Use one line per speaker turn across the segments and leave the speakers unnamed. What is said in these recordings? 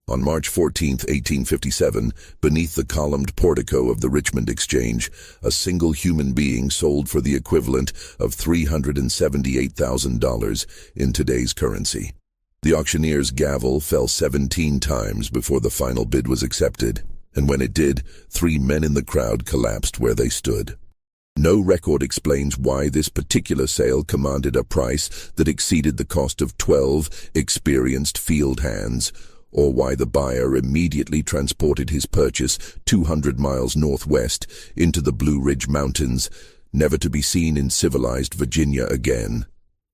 On March 14, 1857, beneath the columned portico of the Richmond Exchange, a single human being sold for the equivalent of $378,000 in today's currency. The auctioneer's gavel fell 17 times before the final bid was accepted, and when it did, 3 men in the crowd collapsed where they stood. No record explains why this particular sale commanded a price that exceeded the cost of 12 experienced field hands, or why the buyer immediately transported his purchase 200 miles northwest into the Blue Ridge Mountains, never to be seen in civilized Virginia again.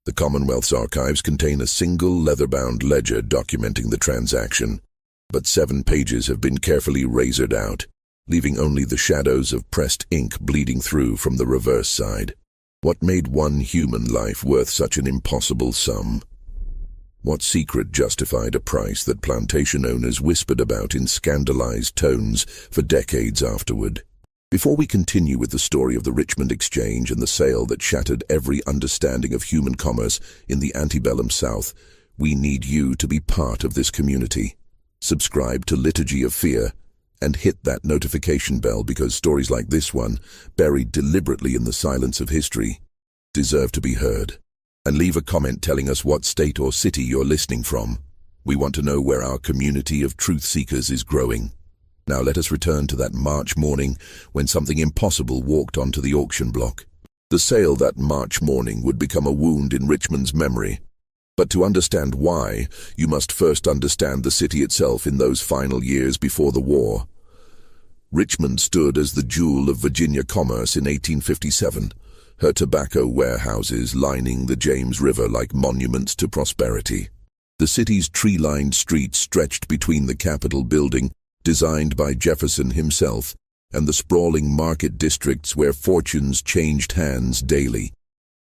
The Commonwealth's archives contain a single leather-bound ledger documenting the transaction, but 7 pages have been carefully razored out, leaving only the shadows of pressed ink bleeding through from the reverse side. What made one human life worth such an impossible sum? What secret justified a price that plantation owners whispered about in scandalized tones for decades afterward? Before we continue with the story of the Richmond Exchange and the sale that shattered every understanding of human commerce in the antebellum South, we need you to be part of this community. Subscribe to Liturgy of Fear and hit that notification bell, because stories like this one, buried deliberately in the silence of history, deserve to be heard. And leave a comment telling us what state or city you're listening from. We want to know where our community of truth seekers is growing. Now let us return to that March morning when something impossible walked onto the auction block. The sale that March morning would become a wound in Richmond's memory. But to understand why, you must first understand the city itself in those final years before the war. Richmond stood as the jewel of Virginia commerce in 1857. Her tobacco warehouses lining the James River like monuments to prosperity. The city's tree-lined streets stretched between the Capitol building, designed by Jefferson himself, and the sprawling market districts where fortunes changed hands daily.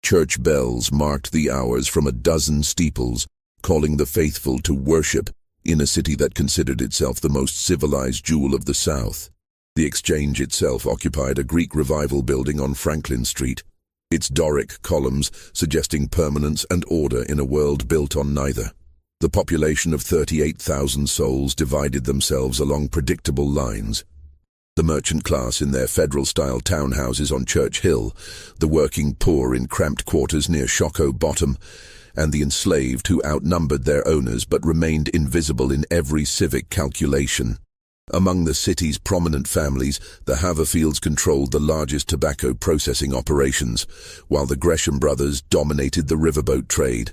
Church bells marked the hours from a dozen steeples, calling the faithful to worship in a city that considered itself the most civilized jewel of the South. The Exchange itself occupied a Greek Revival building on Franklin Street, its Doric columns suggesting permanence and order in a world built on neither. The population of 38,000 souls divided themselves along predictable lines. The merchant class in their federal-style townhouses on Church Hill, the working poor in cramped quarters near Shockoe Bottom, and the enslaved who outnumbered their owners but remained invisible in every civic calculation. Among the city's prominent families, the Haverfields controlled the largest tobacco processing operations, while the Gresham brothers dominated the riverboat trade.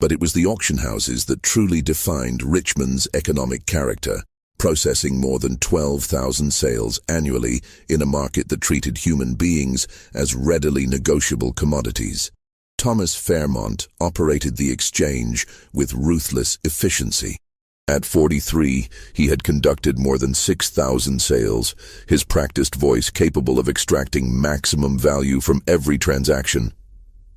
But it was the auction houses that truly defined Richmond's economic character, processing more than 12,000 sales annually in a market that treated human beings as readily negotiable commodities. Thomas Fairmont operated the Exchange with ruthless efficiency. At 43, he had conducted more than 6,000 sales, his practiced voice capable of extracting maximum value from every transaction.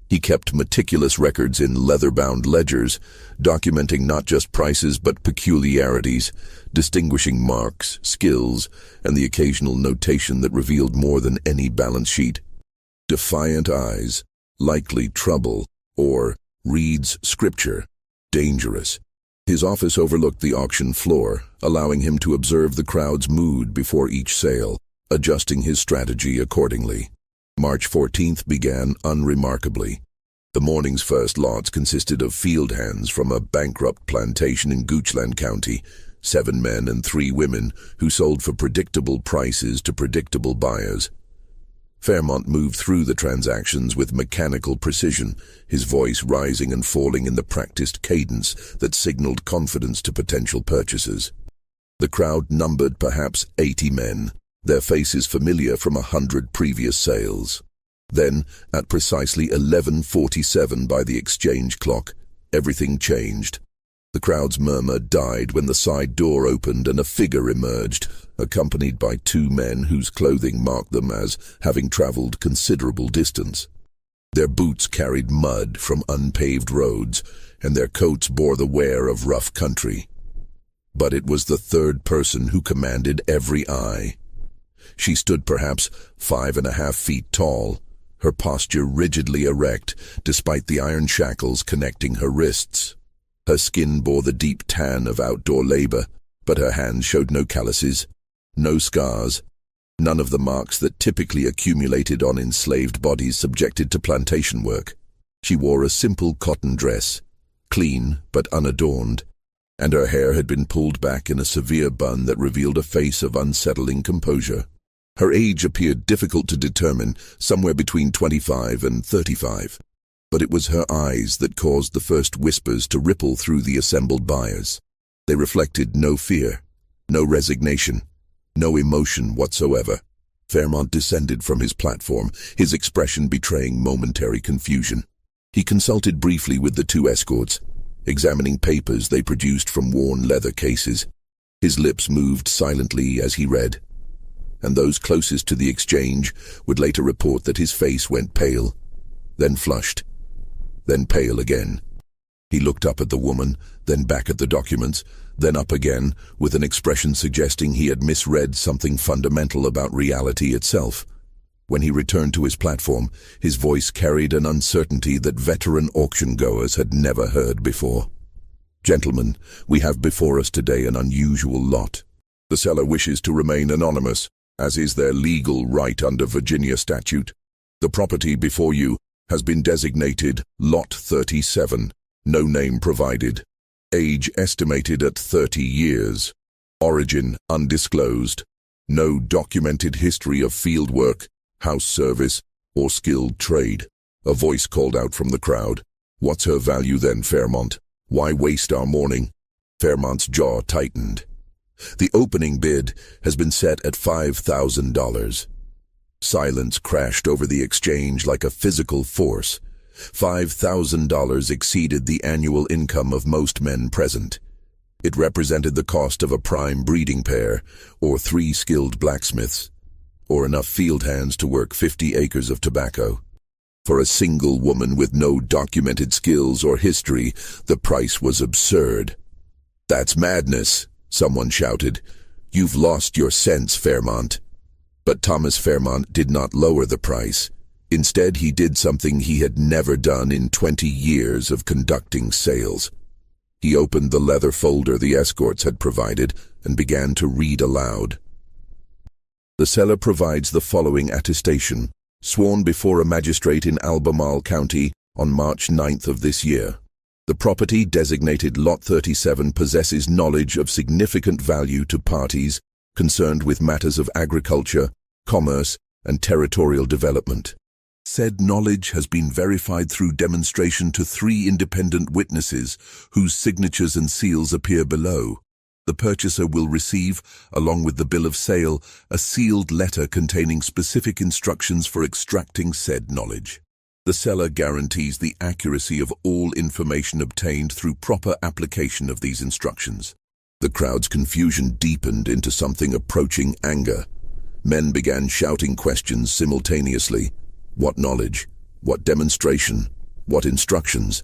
He kept meticulous records in leather-bound ledgers, documenting not just prices but peculiarities, distinguishing marks, skills, and the occasional notation that revealed more than any balance sheet. Defiant eyes, likely trouble, or reads scripture, dangerous. His office overlooked the auction floor, allowing him to observe the crowd's mood before each sale, adjusting his strategy accordingly. March 14th began unremarkably. The morning's first lots consisted of field hands from a bankrupt plantation in Goochland County, 7 men and 3 women who sold for predictable prices to predictable buyers. Fairmont moved through the transactions with mechanical precision, his voice rising and falling in the practiced cadence that signaled confidence to potential purchasers. The crowd numbered perhaps 80 men, their faces familiar from 100 previous sales. Then, at precisely 11:47 by the Exchange clock, everything changed. The crowd's murmur died when the side door opened and a figure emerged, accompanied by 2 men whose clothing marked them as having traveled considerable distance. Their boots carried mud from unpaved roads, and their coats bore the wear of rough country. But it was the third person who commanded every eye. She stood perhaps 5.5 feet tall, her posture rigidly erect despite the iron shackles connecting her wrists. Her skin bore the deep tan of outdoor labor, but her hands showed no calluses, no scars, none of the marks that typically accumulated on enslaved bodies subjected to plantation work. She wore a simple cotton dress, clean but unadorned, and her hair had been pulled back in a severe bun that revealed a face of unsettling composure. Her age appeared difficult to determine, somewhere between 25 and 35, but it was her eyes that caused the first whispers to ripple through the assembled buyers. They reflected no fear, no resignation, no emotion whatsoever. Fairmont descended from his platform, his expression betraying momentary confusion. He consulted briefly with the two escorts, examining papers they produced from worn leather cases. His lips moved silently as he read, and those closest to the exchange would later report that his face went pale, then flushed, then pale again. He looked up at the woman, then back at the documents, then up again, with an expression suggesting he had misread something fundamental about reality itself. When he returned to his platform, his voice carried an uncertainty that veteran auction-goers had never heard before. "Gentlemen, we have before us today an unusual lot. The seller wishes to remain anonymous, as is their legal right under Virginia statute. The property before you has been designated Lot 37, no name provided. Age estimated at 30 years. Origin undisclosed. No documented history of field work, house service, or skilled trade." A voice called out from the crowd. "What's her value then, Fairmont? Why waste our morning?" Fairmont's jaw tightened. "The opening bid has been set at $5,000. Silence crashed over the exchange like a physical force. $5,000 exceeded the annual income of most men present. It represented the cost of a prime breeding pair, or 3 skilled blacksmiths, or enough field hands to work 50 acres of tobacco. For a single woman with no documented skills or history, the price was absurd. "That's madness," someone shouted. "You've lost your sense, Fairmont." But Thomas Fairmont did not lower the price. Instead, he did something he had never done in 20 years of conducting sales. He opened the leather folder the escorts had provided and began to read aloud. The seller provides the following attestation, sworn before a magistrate in Albemarle County on March 9th of this year. The property designated Lot 37 possesses knowledge of significant value to parties concerned with matters of agriculture, commerce, and territorial development. Said knowledge has been verified through demonstration to 3 independent witnesses whose signatures and seals appear below. The purchaser will receive, along with the bill of sale, a sealed letter containing specific instructions for extracting said knowledge. The seller guarantees the accuracy of all information obtained through proper application of these instructions. The crowd's confusion deepened into something approaching anger. Men began shouting questions simultaneously. What knowledge? What demonstration? What instructions?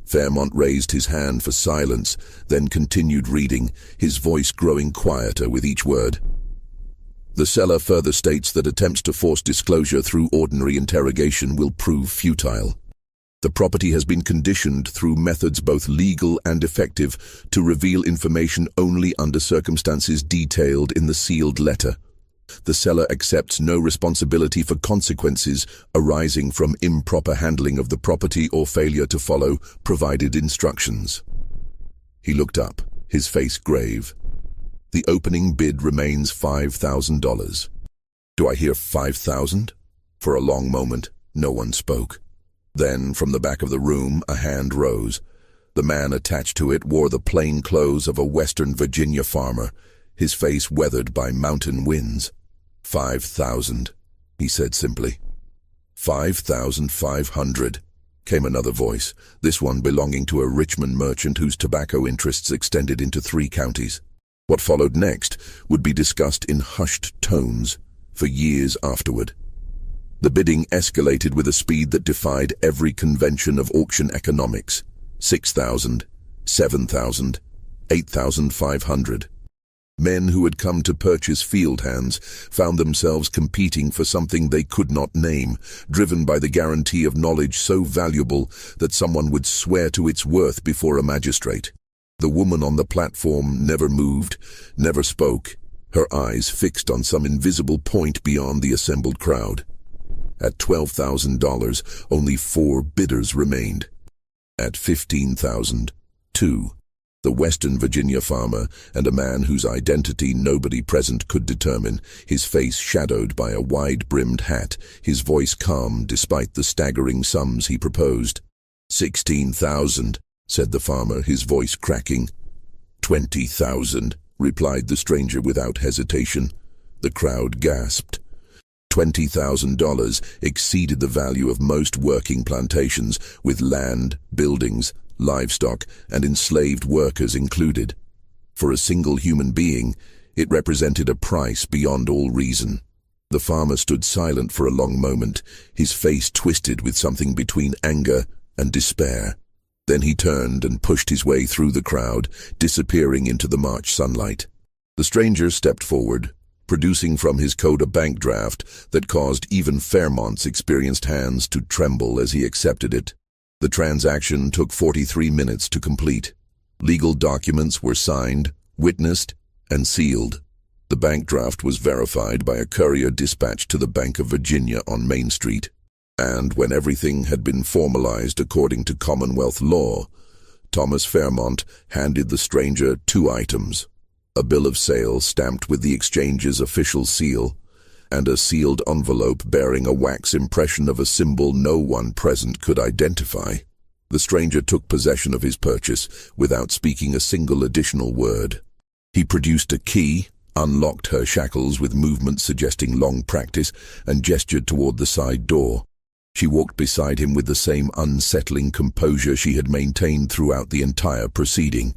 Fairmont raised his hand for silence, then continued reading, his voice growing quieter with each word. The seller further states that attempts to force disclosure through ordinary interrogation will prove futile. The property has been conditioned through methods both legal and effective to reveal information only under circumstances detailed in the sealed letter. The seller accepts no responsibility for consequences arising from improper handling of the property or failure to follow provided instructions. He looked up, his face grave. The opening bid remains $5,000. Do I hear 5,000? For a long moment, no one spoke. Then, from the back of the room, a hand rose. The man attached to it wore the plain clothes of a Western Virginia farmer, his face weathered by mountain winds. 5,000, he said simply. 5,500, came another voice, this one belonging to a Richmond merchant whose tobacco interests extended into 3 counties. What followed next would be discussed in hushed tones for years afterward. The bidding escalated with a speed that defied every convention of auction economics. 6,000, 7,000, 8,500. Men who had come to purchase field hands found themselves competing for something they could not name, driven by the guarantee of knowledge so valuable that someone would swear to its worth before a magistrate. The woman on the platform never moved, never spoke, her eyes fixed on some invisible point beyond the assembled crowd. At $12,000, only 4 bidders remained. At $15,000, 2. The Western Virginia farmer and a man whose identity nobody present could determine, his face shadowed by a wide-brimmed hat, his voice calm despite the staggering sums he proposed. $16,000, said the farmer, his voice cracking. $20,000, replied the stranger without hesitation. The crowd gasped. $20,000 exceeded the value of most working plantations, with land, buildings, livestock, and enslaved workers included. For a single human being, it represented a price beyond all reason. The farmer stood silent for a long moment, his face twisted with something between anger and despair. Then he turned and pushed his way through the crowd, disappearing into the March sunlight. The stranger stepped forward, producing from his coat a bank draft that caused even Fairmont's experienced hands to tremble as he accepted it. The transaction took 43 minutes to complete. Legal documents were signed, witnessed, and sealed. The bank draft was verified by a courier dispatched to the Bank of Virginia on Main Street. And when everything had been formalized according to Commonwealth law, Thomas Fairmont handed the stranger 2 items: a bill of sale stamped with the exchange's official seal, and a sealed envelope bearing a wax impression of a symbol no one present could identify. The stranger took possession of his purchase without speaking a single additional word. He produced a key, unlocked her shackles with movements suggesting long practice, and gestured toward the side door. She walked beside him with the same unsettling composure she had maintained throughout the entire proceeding,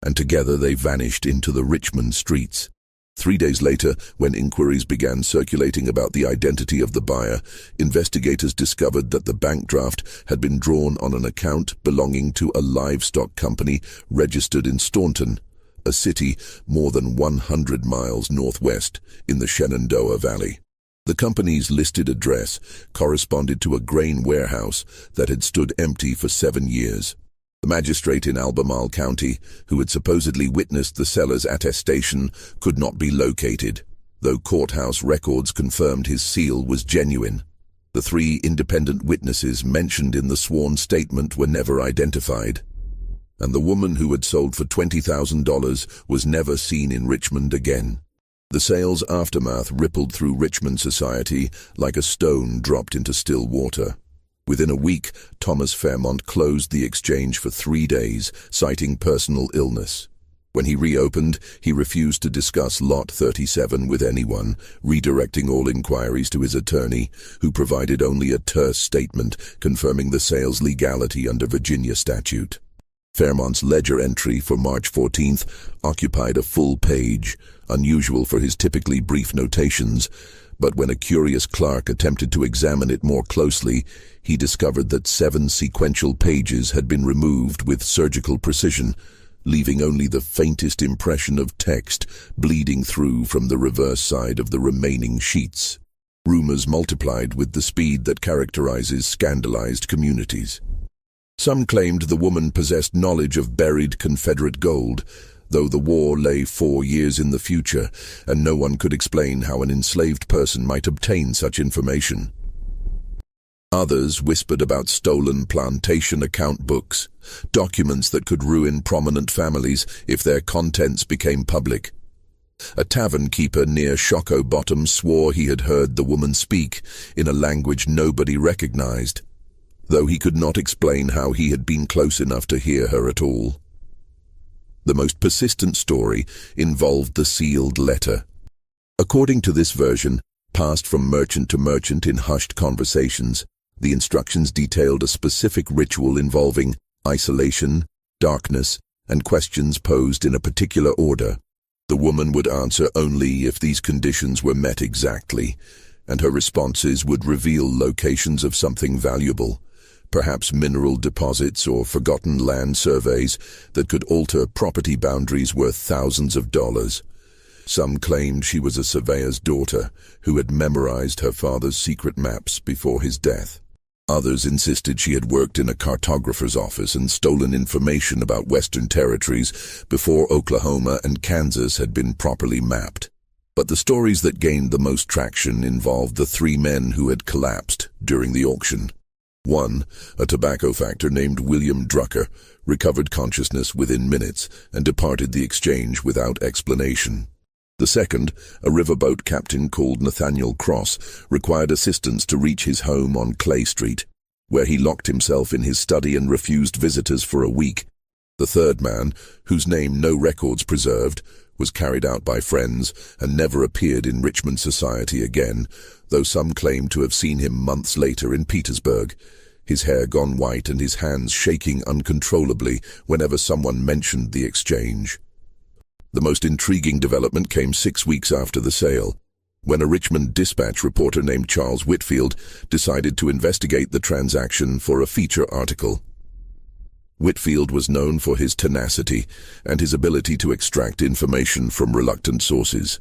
and together they vanished into the Richmond streets. 3 days later, when inquiries began circulating about the identity of the buyer, investigators discovered that the bank draft had been drawn on an account belonging to a livestock company registered in Staunton, a city more than 100 miles northwest in the Shenandoah Valley. The company's listed address corresponded to a grain warehouse that had stood empty for 7 years. The magistrate in Albemarle County, who had supposedly witnessed the seller's attestation, could not be located, though courthouse records confirmed his seal was genuine. The 3 independent witnesses mentioned in the sworn statement were never identified, and the woman who had sold for $20,000 was never seen in Richmond again. The sale's aftermath rippled through Richmond society like a stone dropped into still water. Within a week, Thomas Fairmont closed the exchange for 3 days, citing personal illness. When he reopened, he refused to discuss Lot 37 with anyone, redirecting all inquiries to his attorney, who provided only a terse statement confirming the sale's legality under Virginia statute. Fairmont's ledger entry for March 14th occupied a full page, unusual for his typically brief notations, but when a curious clerk attempted to examine it more closely, he discovered that 7 sequential pages had been removed with surgical precision, leaving only the faintest impression of text bleeding through from the reverse side of the remaining sheets. Rumors multiplied with the speed that characterizes scandalized communities. Some claimed the woman possessed knowledge of buried Confederate gold, though the war lay 4 years in the future, and no one could explain how an enslaved person might obtain such information. Others whispered about stolen plantation account books, documents that could ruin prominent families if their contents became public. A tavern keeper near Shockoe Bottom swore he had heard the woman speak in a language nobody recognized, though he could not explain how he had been close enough to hear her at all. The most persistent story involved the sealed letter. According to this version, passed from merchant to merchant in hushed conversations, the instructions detailed a specific ritual involving isolation, darkness, and questions posed in a particular order. The woman would answer only if these conditions were met exactly, and her responses would reveal locations of something valuable, perhaps mineral deposits or forgotten land surveys that could alter property boundaries worth thousands of dollars. Some claimed she was a surveyor's daughter who had memorized her father's secret maps before his death. Others insisted she had worked in a cartographer's office and stolen information about Western territories before Oklahoma and Kansas had been properly mapped. But the stories that gained the most traction involved the three men who had collapsed during the auction. One, a tobacco factor named William Drucker, recovered consciousness within minutes and departed the exchange without explanation. The second, a riverboat captain called Nathaniel Cross, required assistance to reach his home on Clay Street, where he locked himself in his study and refused visitors for a week. The third man, whose name no records preserved, was carried out by friends and never appeared in Richmond society again, though some claimed to have seen him months later in Petersburg, his hair gone white and his hands shaking uncontrollably whenever someone mentioned the exchange. The most intriguing development came 6 weeks after the sale, when a Richmond Dispatch reporter named Charles Whitfield decided to investigate the transaction for a feature article. Whitfield was known for his tenacity and his ability to extract information from reluctant sources.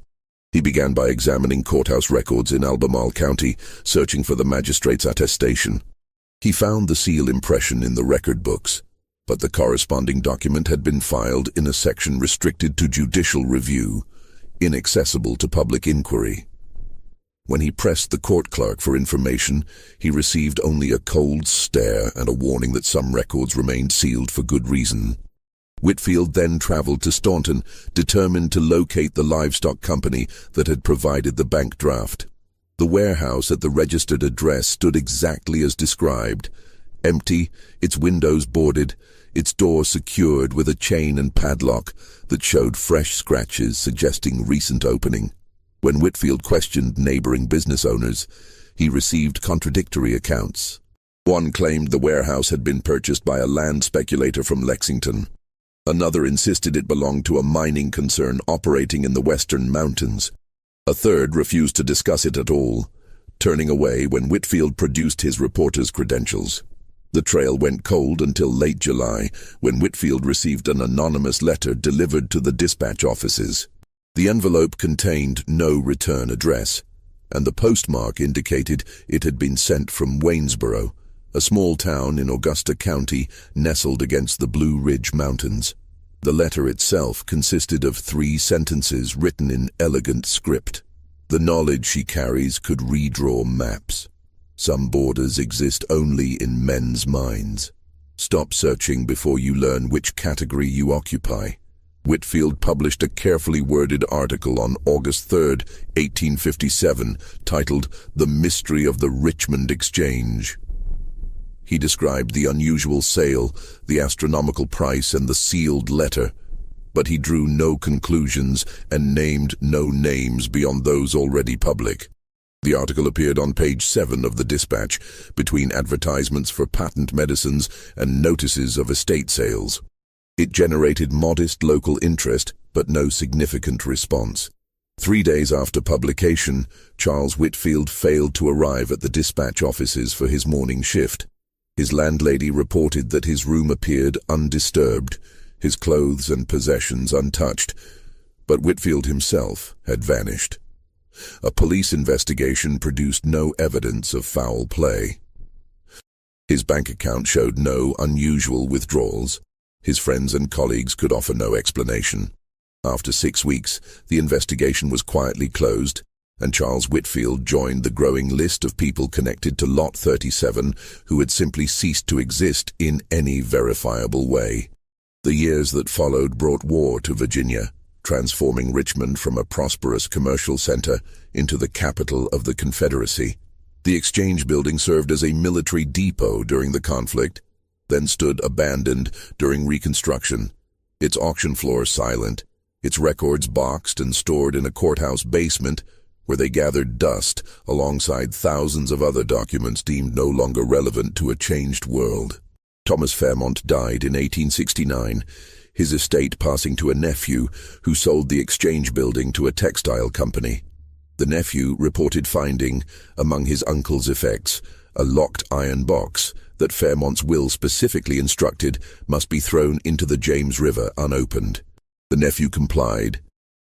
He began by examining courthouse records in Albemarle County, searching for the magistrate's attestation. He found the seal impression in the record books, but the corresponding document had been filed in a section restricted to judicial review, inaccessible to public inquiry. When he pressed the court clerk for information, he received only a cold stare and a warning that some records remained sealed for good reason. Whitfield then traveled to Staunton, determined to locate the livestock company that had provided the bank draft. The warehouse at the registered address stood exactly as described, empty, its windows boarded, its door secured with a chain and padlock that showed fresh scratches suggesting recent opening. When Whitfield questioned neighboring business owners, he received contradictory accounts. One claimed the warehouse had been purchased by a land speculator from Lexington. Another insisted it belonged to a mining concern operating in the western mountains. A third refused to discuss it at all, turning away when Whitfield produced his reporter's credentials. The trail went cold until late July, when Whitfield received an anonymous letter delivered to the dispatch offices. The envelope contained no return address, and the postmark indicated it had been sent from Waynesboro, a small town in Augusta County nestled against the Blue Ridge Mountains. The letter itself consisted of 3 sentences written in elegant script. The knowledge she carries could redraw maps. Some borders exist only in men's minds. Stop searching before you learn which category you occupy. Whitfield published a carefully worded article on August 3, 1857, titled "The Mystery of the Richmond Exchange." He described the unusual sale, the astronomical price, and the sealed letter, but he drew no conclusions and named no names beyond those already public. The article appeared on page 7 of the Dispatch, between advertisements for patent medicines and notices of estate sales. It generated modest local interest, but no significant response. 3 days after publication, Charles Whitfield failed to arrive at the Dispatch offices for his morning shift. His landlady reported that his room appeared undisturbed, his clothes and possessions untouched, but Whitfield himself had vanished. A police investigation produced no evidence of foul play. His bank account showed no unusual withdrawals. His friends and colleagues could offer no explanation. After 6 weeks, the investigation was quietly closed, and Charles Whitfield joined the growing list of people connected to Lot 37 who had simply ceased to exist in any verifiable way. The years that followed brought war to Virginia, transforming Richmond from a prosperous commercial center into the capital of the Confederacy. The Exchange building served as a military depot during the conflict, then stood abandoned during Reconstruction, its auction floor silent, its records boxed and stored in a courthouse basement where they gathered dust alongside thousands of other documents deemed no longer relevant to a changed world. Thomas Fairmont died in 1869, his estate passing to a nephew who sold the Exchange building to a textile company. The nephew reported finding, among his uncle's effects, a locked iron box that Fairmont's will specifically instructed must be thrown into the James River unopened. The nephew complied,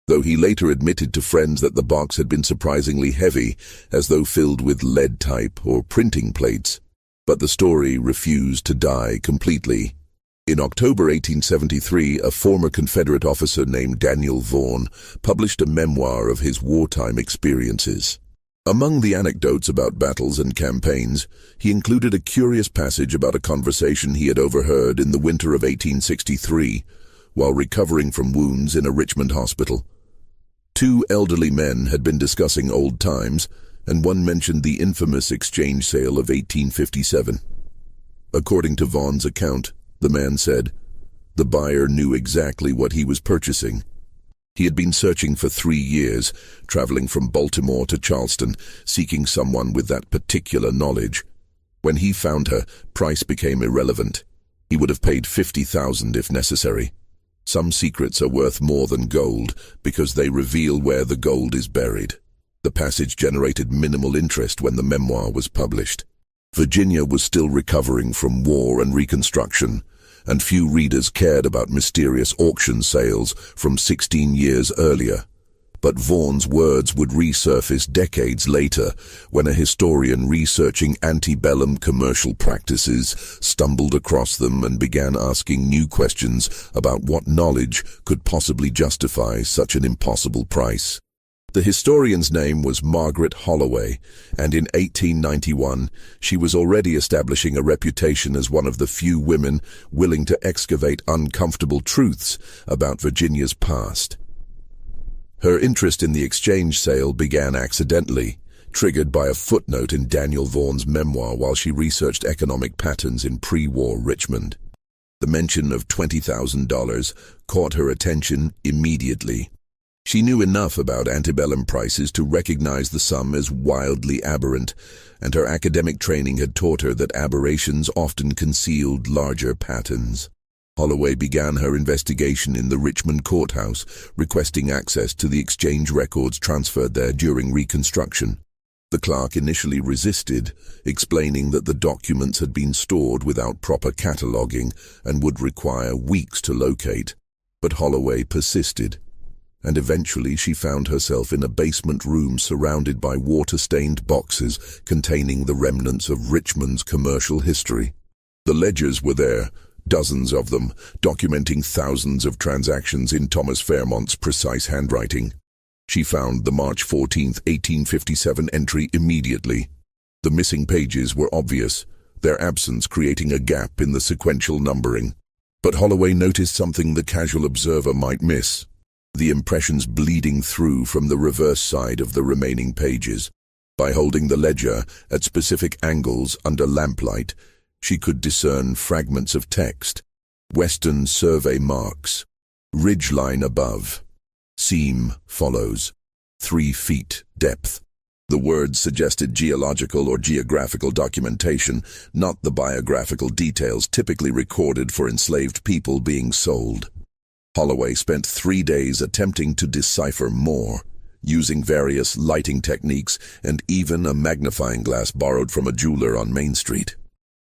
though he later admitted to friends that the box had been surprisingly heavy, as though filled with lead type or printing plates. But the story refused to die completely. In October 1873, a former Confederate officer named Daniel Vaughan published a memoir of his wartime experiences. Among the anecdotes about battles and campaigns, he included a curious passage about a conversation he had overheard in the winter of 1863, while recovering from wounds in a Richmond hospital. Two elderly men had been discussing old times, and one mentioned the infamous exchange sale of 1857. According to Vaughan's account, the man said, "The buyer knew exactly what he was purchasing. He had been searching for 3 years, traveling from Baltimore to Charleston, seeking someone with that particular knowledge. When he found her, price became irrelevant. He would have paid $50,000 if necessary. Some secrets are worth more than gold because they reveal where the gold is buried." The passage generated minimal interest when the memoir was published. Virginia was still recovering from war and Reconstruction, and few readers cared about mysterious auction sales from 16 years earlier. But Vaughan's words would resurface decades later when a historian researching antebellum commercial practices stumbled across them and began asking new questions about what knowledge could possibly justify such an impossible price. The historian's name was Margaret Holloway, and in 1891 she was already establishing a reputation as one of the few women willing to excavate uncomfortable truths about Virginia's past. Her interest in the exchange sale began accidentally, triggered by a footnote in Daniel Vaughan's memoir while she researched economic patterns in pre-war Richmond. The mention of $20,000 caught her attention immediately. She knew enough about antebellum prices to recognize the sum as wildly aberrant, and her academic training had taught her that aberrations often concealed larger patterns. Holloway began her investigation in the Richmond courthouse, requesting access to the exchange records transferred there during Reconstruction. The clerk initially resisted, explaining that the documents had been stored without proper cataloging and would require weeks to locate. But Holloway persisted, and eventually she found herself in a basement room surrounded by water-stained boxes containing the remnants of Richmond's commercial history. The ledgers were there, dozens of them, documenting thousands of transactions in Thomas Fairmont's precise handwriting. She found the March 14, 1857 entry immediately. The missing pages were obvious, their absence creating a gap in the sequential numbering. But Holloway noticed something the casual observer might miss: the impressions bleeding through from the reverse side of the remaining pages. By holding the ledger at specific angles under lamplight, she could discern fragments of text: Western Survey marks, ridgeline above, seam follows, 3 feet depth. The words suggested geological or geographical documentation, not the biographical details typically recorded for enslaved people being sold. Holloway spent 3 days attempting to decipher more, using various lighting techniques and even a magnifying glass borrowed from a jeweler on Main Street.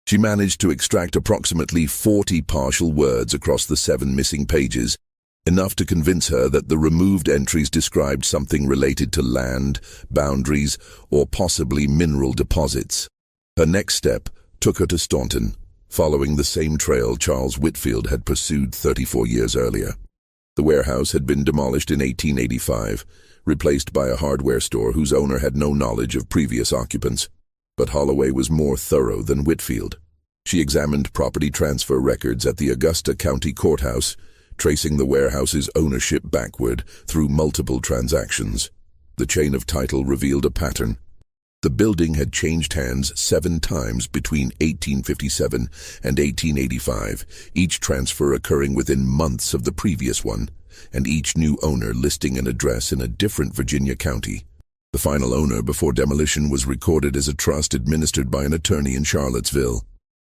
She managed to extract approximately 40 partial words across the 7 missing pages, enough to convince her that the removed entries described something related to land, boundaries, or possibly mineral deposits. Her next step took her to Staunton, following the same trail Charles Whitfield had pursued 34 years earlier. The warehouse had been demolished in 1885, replaced by a hardware store whose owner had no knowledge of previous occupants. But Holloway was more thorough than Whitfield. She examined property transfer records at the Augusta County Courthouse, tracing the warehouse's ownership backward through multiple transactions. The chain of title revealed a pattern. The building had changed hands 7 times between 1857 and 1885, each transfer occurring within months of the previous one, and each new owner listing an address in a different Virginia county. The final owner before demolition was recorded as a trust administered by an attorney in Charlottesville.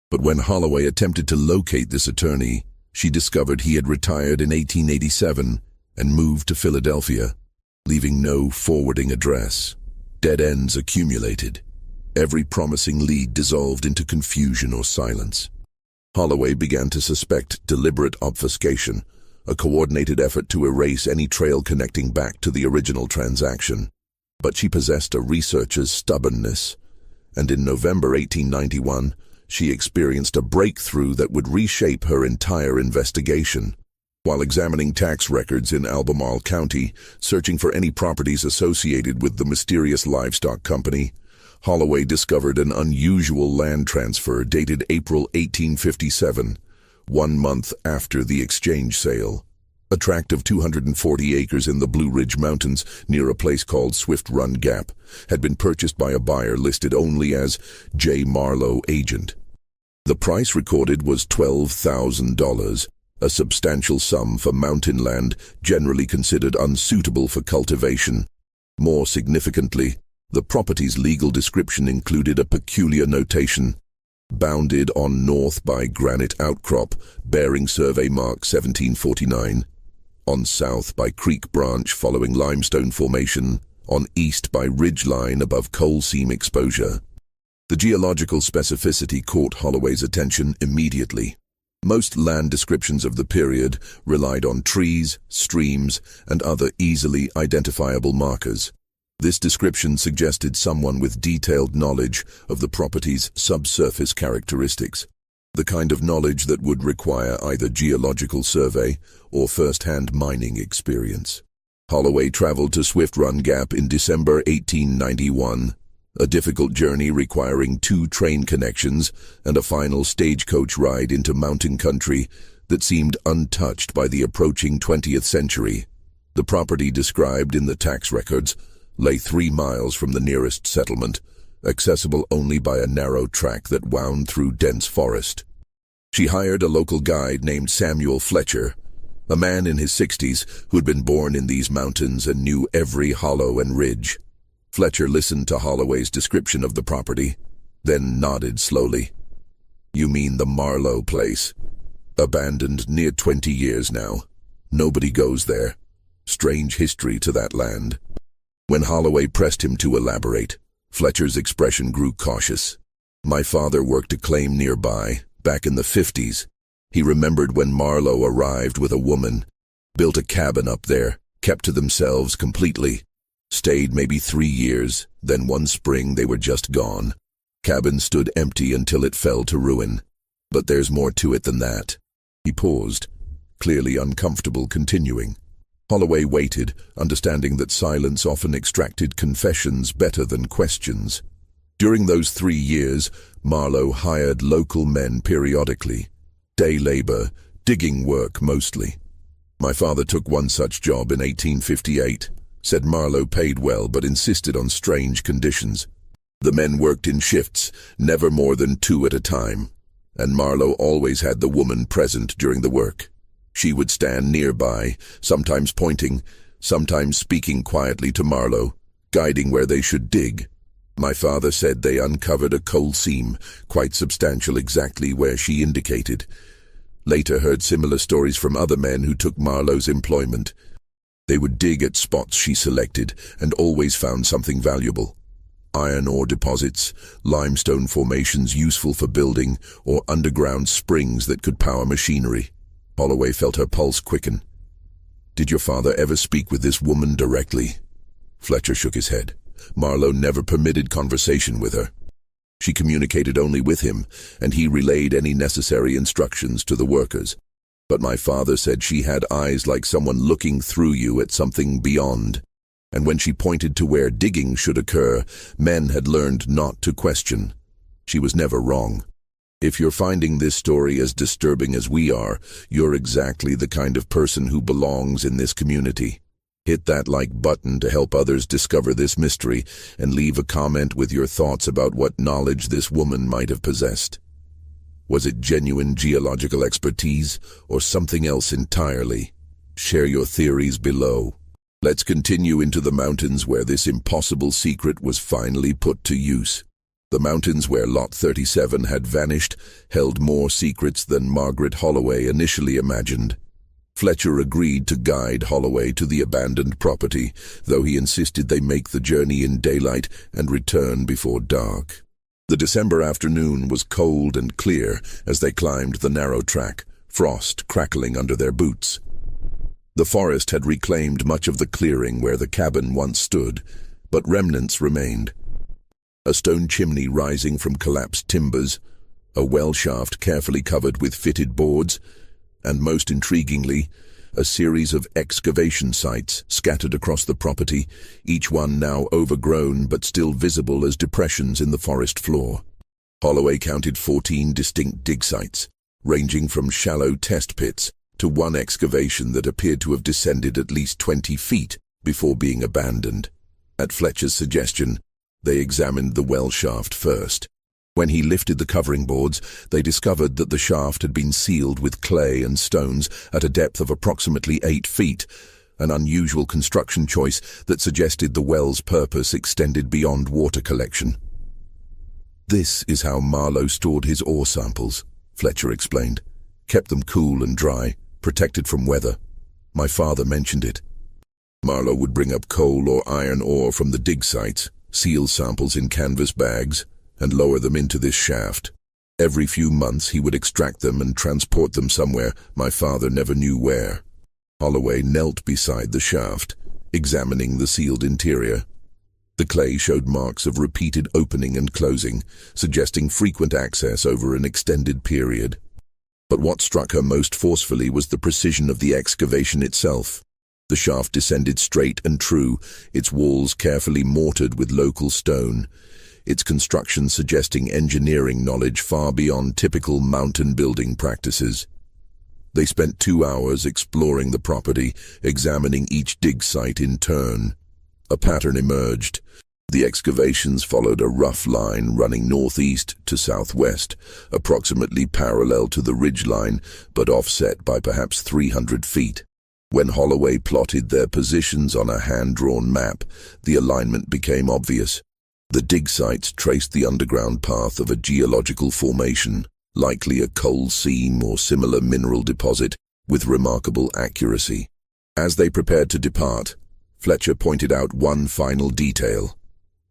But when Holloway attempted to locate this attorney, she discovered he had retired in 1887 and moved to Philadelphia, leaving no forwarding address. Dead ends accumulated. Every promising lead dissolved into confusion or silence. Holloway began to suspect deliberate obfuscation, a coordinated effort to erase any trail connecting back to the original transaction. But she possessed a researcher's stubbornness, and in November 1891, she experienced a breakthrough that would reshape her entire investigation. While examining tax records in Albemarle County, searching for any properties associated with the mysterious livestock company, Holloway discovered an unusual land transfer dated April 1857, 1 month after the exchange sale. A tract of 240 acres in the Blue Ridge Mountains near a place called Swift Run Gap had been purchased by a buyer listed only as J. Marlowe, agent. The price recorded was $12,000, a substantial sum for mountain land generally considered unsuitable for cultivation. More significantly, the property's legal description included a peculiar notation: bounded on north by granite outcrop bearing survey mark 1749, on south by creek branch following limestone formation, on east by ridge line above coal seam exposure. The geological specificity caught Holloway's attention immediately. Most land descriptions of the period relied on trees, streams, and other easily identifiable markers. This description suggested someone with detailed knowledge of the property's subsurface characteristics, the kind of knowledge that would require either geological survey or first-hand mining experience. Holloway traveled to Swift Run Gap in December 1891, a difficult journey requiring 2 train connections and a final stagecoach ride into mountain country that seemed untouched by the approaching 20th century. The property described in the tax records lay 3 miles from the nearest settlement, accessible only by a narrow track that wound through dense forest. She hired a local guide named Samuel Fletcher, a man in his 60s who'd been born in these mountains and knew every hollow and ridge. Fletcher listened to Holloway's description of the property, then nodded slowly. "You mean the Marlowe place? Abandoned near 20 years now. Nobody goes there. Strange history to that land." When Holloway pressed him to elaborate, Fletcher's expression grew cautious. "My father worked a claim nearby, back in the 50s. He remembered when Marlowe arrived with a woman, built a cabin up there, kept to themselves completely. Stayed maybe 3 years, then one spring they were just gone. Cabin stood empty until it fell to ruin. But there's more to it than that." He paused, clearly uncomfortable, continuing. Holloway waited, understanding that silence often extracted confessions better than questions. During those 3 years, Marlowe hired local men periodically. Day labor, digging work mostly. "My father took one such job in 1858. Said Marlowe paid well but insisted on strange conditions. The men worked in shifts, never more than 2 at a time, and Marlowe always had the woman present during the work. She would stand nearby, sometimes pointing, sometimes speaking quietly to Marlowe, guiding where they should dig. My father said they uncovered a coal seam, quite substantial, exactly where she indicated. Later heard similar stories from other men who took Marlowe's employment. They would dig at spots she selected and always found something valuable. Iron ore deposits, limestone formations useful for building, or underground springs that could power machinery." Holloway felt her pulse quicken. "Did your father ever speak with this woman directly?" Fletcher shook his head. "Marlowe never permitted conversation with her. She communicated only with him, and he relayed any necessary instructions to the workers. But my father said she had eyes like someone looking through you at something beyond. And when she pointed to where digging should occur, men had learned not to question. She was never wrong. If you're finding this story as disturbing as we are, you're exactly the kind of person who belongs in this community. Hit that like button to help others discover this mystery, and leave a comment with your thoughts about what knowledge this woman might have possessed. Was it genuine geological expertise, or something else entirely? Share your theories below. Let's continue into the mountains where this impossible secret was finally put to use. The mountains where Lot 37 had vanished held more secrets than Margaret Holloway initially imagined. Fletcher agreed to guide Holloway to the abandoned property, though he insisted they make the journey in daylight and return before dark. The December afternoon was cold and clear as they climbed the narrow track, frost crackling under their boots. The forest had reclaimed much of the clearing where the cabin once stood, but remnants remained. A stone chimney rising from collapsed timbers, a well shaft carefully covered with fitted boards, and most intriguingly, a series of excavation sites scattered across the property, each one now overgrown but still visible as depressions in the forest floor. Holloway counted 14 distinct dig sites, ranging from shallow test pits to one excavation that appeared to have descended at least 20 feet before being abandoned. At Fletcher's suggestion, they examined the well shaft first. When he lifted the covering boards, they discovered that the shaft had been sealed with clay and stones at a depth of approximately 8 feet, an unusual construction choice that suggested the well's purpose extended beyond water collection. "This is how Marlowe stored his ore samples," Fletcher explained. "Kept them cool and dry, protected from weather. My father mentioned it. Marlowe would bring up coal or iron ore from the dig sites, seal samples in canvas bags, and lower them into this shaft. Every few months he would extract them and transport them somewhere, my father never knew where." Holloway knelt beside the shaft, examining the sealed interior. The clay showed marks of repeated opening and closing, suggesting frequent access over an extended period. But what struck her most forcefully was the precision of the excavation itself. The shaft descended straight and true, its walls carefully mortared with local stone, its construction suggesting engineering knowledge far beyond typical mountain building practices. They spent 2 hours exploring the property, examining each dig site in turn. A pattern emerged. The excavations followed a rough line running northeast to southwest, approximately parallel to the ridgeline, but offset by perhaps 300 feet. When Holloway plotted their positions on a hand-drawn map, the alignment became obvious. The dig sites traced the underground path of a geological formation, likely a coal seam or similar mineral deposit, with remarkable accuracy. As they prepared to depart, Fletcher pointed out one final detail.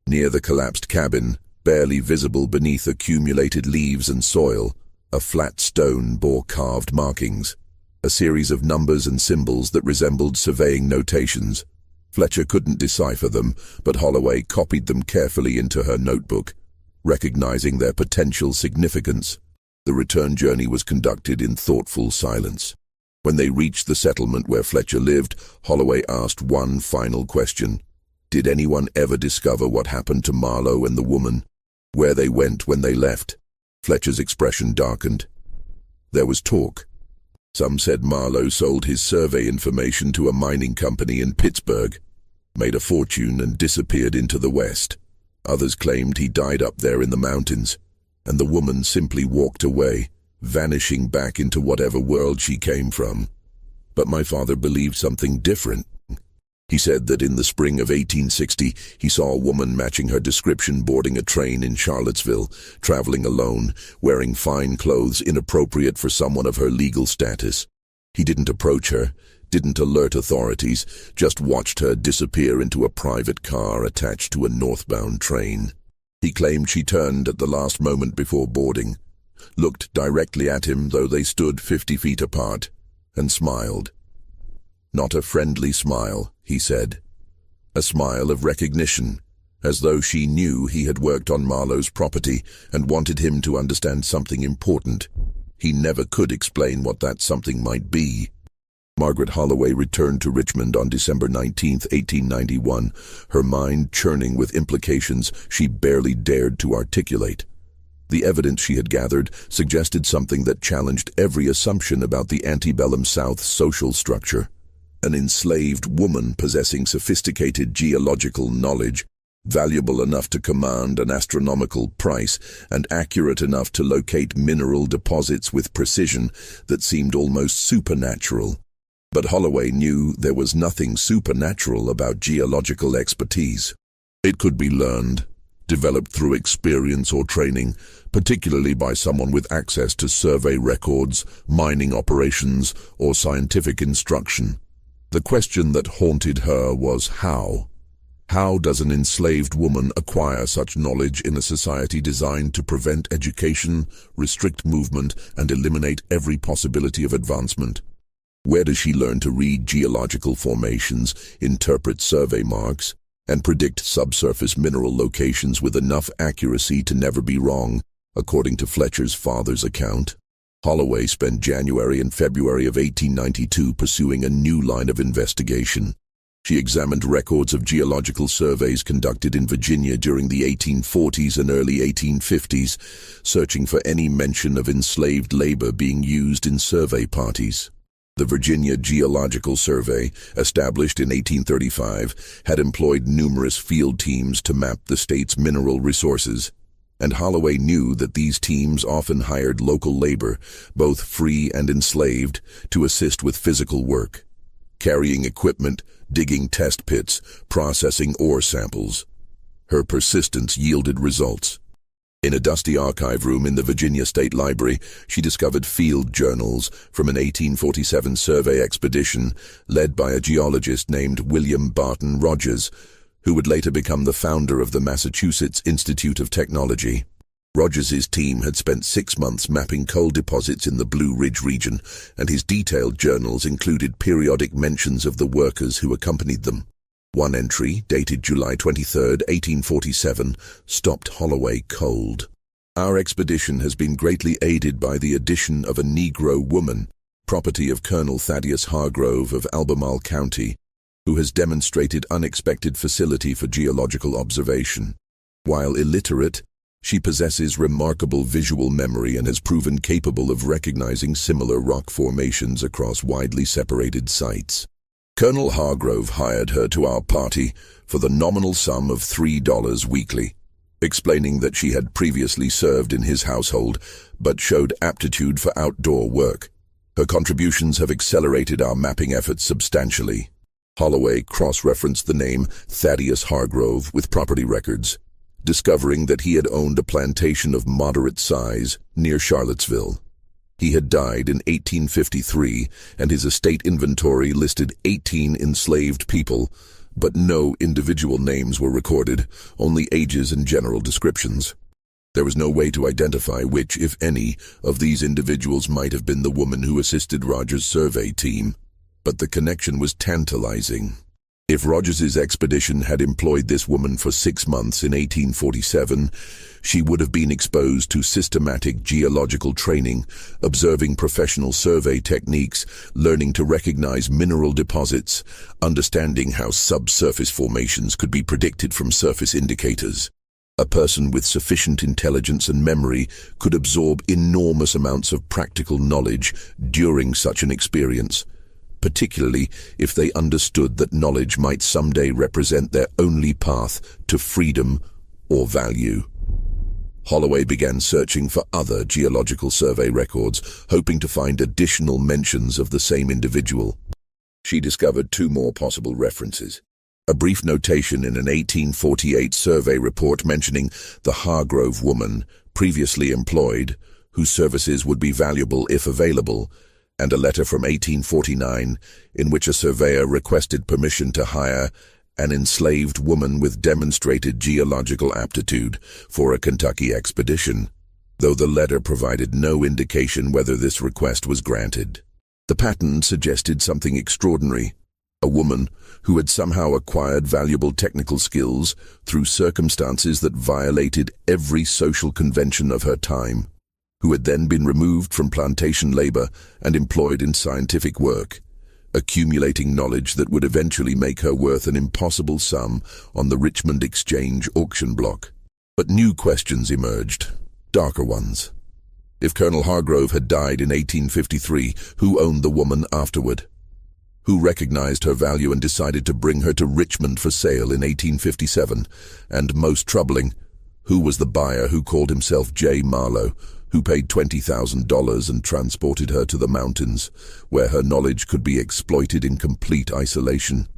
Near the collapsed cabin, barely visible beneath accumulated leaves and soil, a flat stone bore carved markings, a series of numbers and symbols that resembled surveying notations. Fletcher couldn't decipher them, but Holloway copied them carefully into her notebook, recognizing their potential significance. The return journey was conducted in thoughtful silence. When they reached the settlement where Fletcher lived, Holloway asked one final question. Did anyone ever discover what happened to Marlowe and the woman? Where they went when they left? Fletcher's expression darkened. There was talk. Some said Marlowe sold his survey information to a mining company in Pittsburgh, made a fortune and disappeared into the West. Others claimed he died up there in the mountains, and the woman simply walked away, vanishing back into whatever world she came from. But my father believed something different. He said that in the spring of 1860, he saw a woman matching her description boarding a train in Charlottesville, traveling alone, wearing fine clothes inappropriate for someone of her legal status. He didn't approach her, didn't alert authorities, just watched her disappear into a private car attached to a northbound train. He claimed she turned at the last moment before boarding, looked directly at him though they stood 50 feet apart, and smiled. Not a friendly smile, he said. A smile of recognition, as though she knew he had worked on Marlowe's property and wanted him to understand something important. He never could explain what that something might be. Margaret Holloway returned to Richmond on December 19, 1891, her mind churning with implications she barely dared to articulate. The evidence she had gathered suggested something that challenged every assumption about the antebellum South's social structure. An enslaved woman possessing sophisticated geological knowledge, valuable enough to command an astronomical price and accurate enough to locate mineral deposits with precision that seemed almost supernatural. But Holloway knew there was nothing supernatural about geological expertise. It could be learned, developed through experience or training, particularly by someone with access to survey records, mining operations, or scientific instruction. The question that haunted her was how. How does an enslaved woman acquire such knowledge in a society designed to prevent education, restrict movement, and eliminate every possibility of advancement? Where does she learn to read geological formations, interpret survey marks, and predict subsurface mineral locations with enough accuracy to never be wrong, according to Fletcher's father's account? Holloway spent January and February of 1892 pursuing a new line of investigation. She examined records of geological surveys conducted in Virginia during the 1840s and early 1850s, searching for any mention of enslaved labor being used in survey parties. The Virginia Geological Survey, established in 1835, had employed numerous field teams to map the state's mineral resources, and Holloway knew that these teams often hired local labor, both free and enslaved, to assist with physical work, carrying equipment, digging test pits, processing ore samples. Her persistence yielded results. In a dusty archive room in the Virginia State Library, she discovered field journals from an 1847 survey expedition led by a geologist named William Barton Rogers, who would later become the founder of the Massachusetts Institute of Technology. Rogers's team had spent 6 months mapping coal deposits in the Blue Ridge region, and his detailed journals included periodic mentions of the workers who accompanied them. One entry, dated July 23, 1847, stopped Holloway cold. "Our expedition has been greatly aided by the addition of a Negro woman, property of Colonel Thaddeus Hargrove of Albemarle County, who has demonstrated unexpected facility for geological observation. While illiterate, she possesses remarkable visual memory and has proven capable of recognizing similar rock formations across widely separated sites. Colonel Hargrove hired her to our party for the nominal sum of $3 weekly, explaining that she had previously served in his household but showed aptitude for outdoor work. Her contributions have accelerated our mapping efforts substantially." Holloway cross-referenced the name Thaddeus Hargrove with property records, discovering that he had owned a plantation of moderate size near Charlottesville. He had died in 1853, and his estate inventory listed 18 enslaved people, but no individual names were recorded, only ages and general descriptions. There was no way to identify which, if any, of these individuals might have been the woman who assisted Rogers' survey team, but the connection was tantalizing. If Rogers's expedition had employed this woman for 6 months in 1847, she would have been exposed to systematic geological training, observing professional survey techniques, learning to recognize mineral deposits, understanding how subsurface formations could be predicted from surface indicators. A person with sufficient intelligence and memory could absorb enormous amounts of practical knowledge during such an experience, particularly if they understood that knowledge might someday represent their only path to freedom or value. Holloway began searching for other geological survey records, hoping to find additional mentions of the same individual. She discovered 2 more possible references. A brief notation in an 1848 survey report mentioning the Hargrove woman, previously employed, whose services would be valuable if available, and a letter from 1849 in which a surveyor requested permission to hire an enslaved woman with demonstrated geological aptitude for a Kentucky expedition, though the letter provided no indication whether this request was granted. The pattern suggested something extraordinary: a woman who had somehow acquired valuable technical skills through circumstances that violated every social convention of her time, who had then been removed from plantation labor and employed in scientific work, accumulating knowledge that would eventually make her worth an impossible sum on the Richmond Exchange auction block. But new questions emerged, darker ones. If Colonel Hargrove had died in 1853, who owned the woman afterward? Who recognized her value and decided to bring her to Richmond for sale in 1857? And most troubling, who was the buyer who called himself J. Marlowe, who paid $20,000 and transported her to the mountains, where her knowledge could be exploited in complete isolation?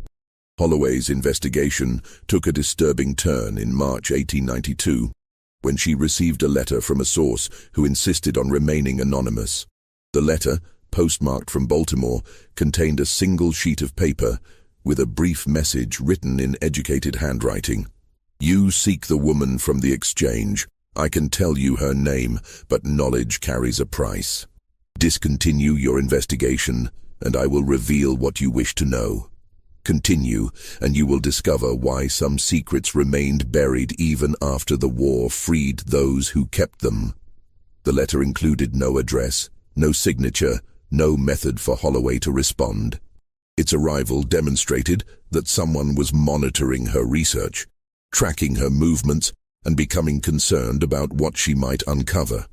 Holloway's investigation took a disturbing turn in March 1892, when she received a letter from a source who insisted on remaining anonymous. The letter, postmarked from Baltimore, contained a single sheet of paper with a brief message written in educated handwriting. "You seek the woman from the exchange. I can tell you her name, but knowledge carries a price. Discontinue your investigation. and I will reveal what you wish to know. Continue, and you will discover why some secrets remained buried even after the war freed those who kept them. The letter included no address, no signature, no method for Holloway to respond. Its arrival demonstrated that someone was monitoring her research, tracking her movements, and becoming concerned about what she might uncover.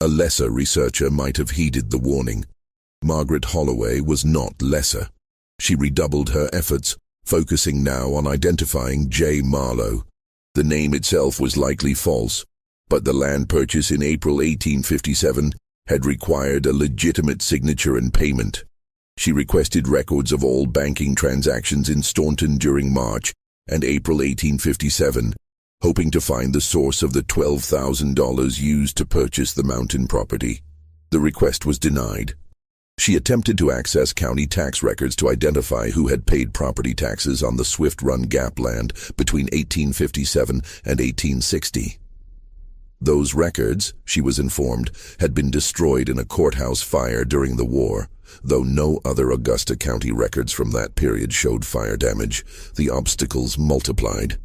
A lesser researcher might have heeded the warning. Margaret Holloway was not lesser. She redoubled her efforts, focusing now on identifying J. Marlowe. The name itself was likely false, but the land purchase in April 1857 had required a legitimate signature and payment. She requested records of all banking transactions in Staunton during March and April 1857, hoping to find the source of the $12,000 used to purchase the mountain property. The request was denied. She attempted to access county tax records to identify who had paid property taxes on the Swift Run Gap land between 1857 and 1860. Those records, she was informed, had been destroyed in a courthouse fire during the war. Though no other Augusta County records from that period showed fire damage, the obstacles multiplied.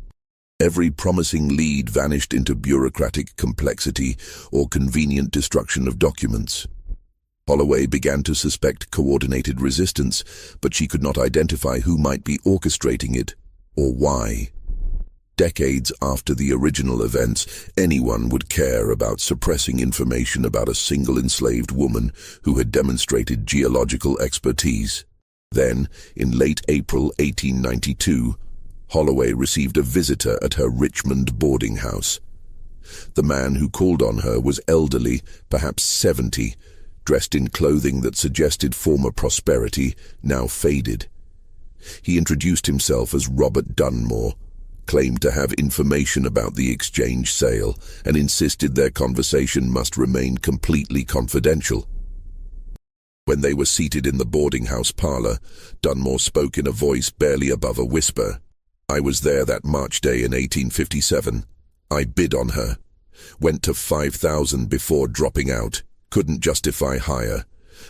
Every promising lead vanished into bureaucratic complexity or convenient destruction of documents. Holloway began to suspect coordinated resistance, but she could not identify who might be orchestrating it, or why. Decades after the original events, anyone would care about suppressing information about a single enslaved woman who had demonstrated geological expertise. Then, in late April 1892, Holloway received a visitor at her Richmond boarding house. The man who called on her was elderly, perhaps 70, dressed in clothing that suggested former prosperity, now faded. He introduced himself as Robert Dunmore, claimed to have information about the exchange sale, and insisted their conversation must remain completely confidential. When they were seated in the boarding house parlor, Dunmore spoke in a voice barely above a whisper. "I was there that March day in 1857. I bid on her. Went to 5,000 before dropping out. Couldn't justify higher,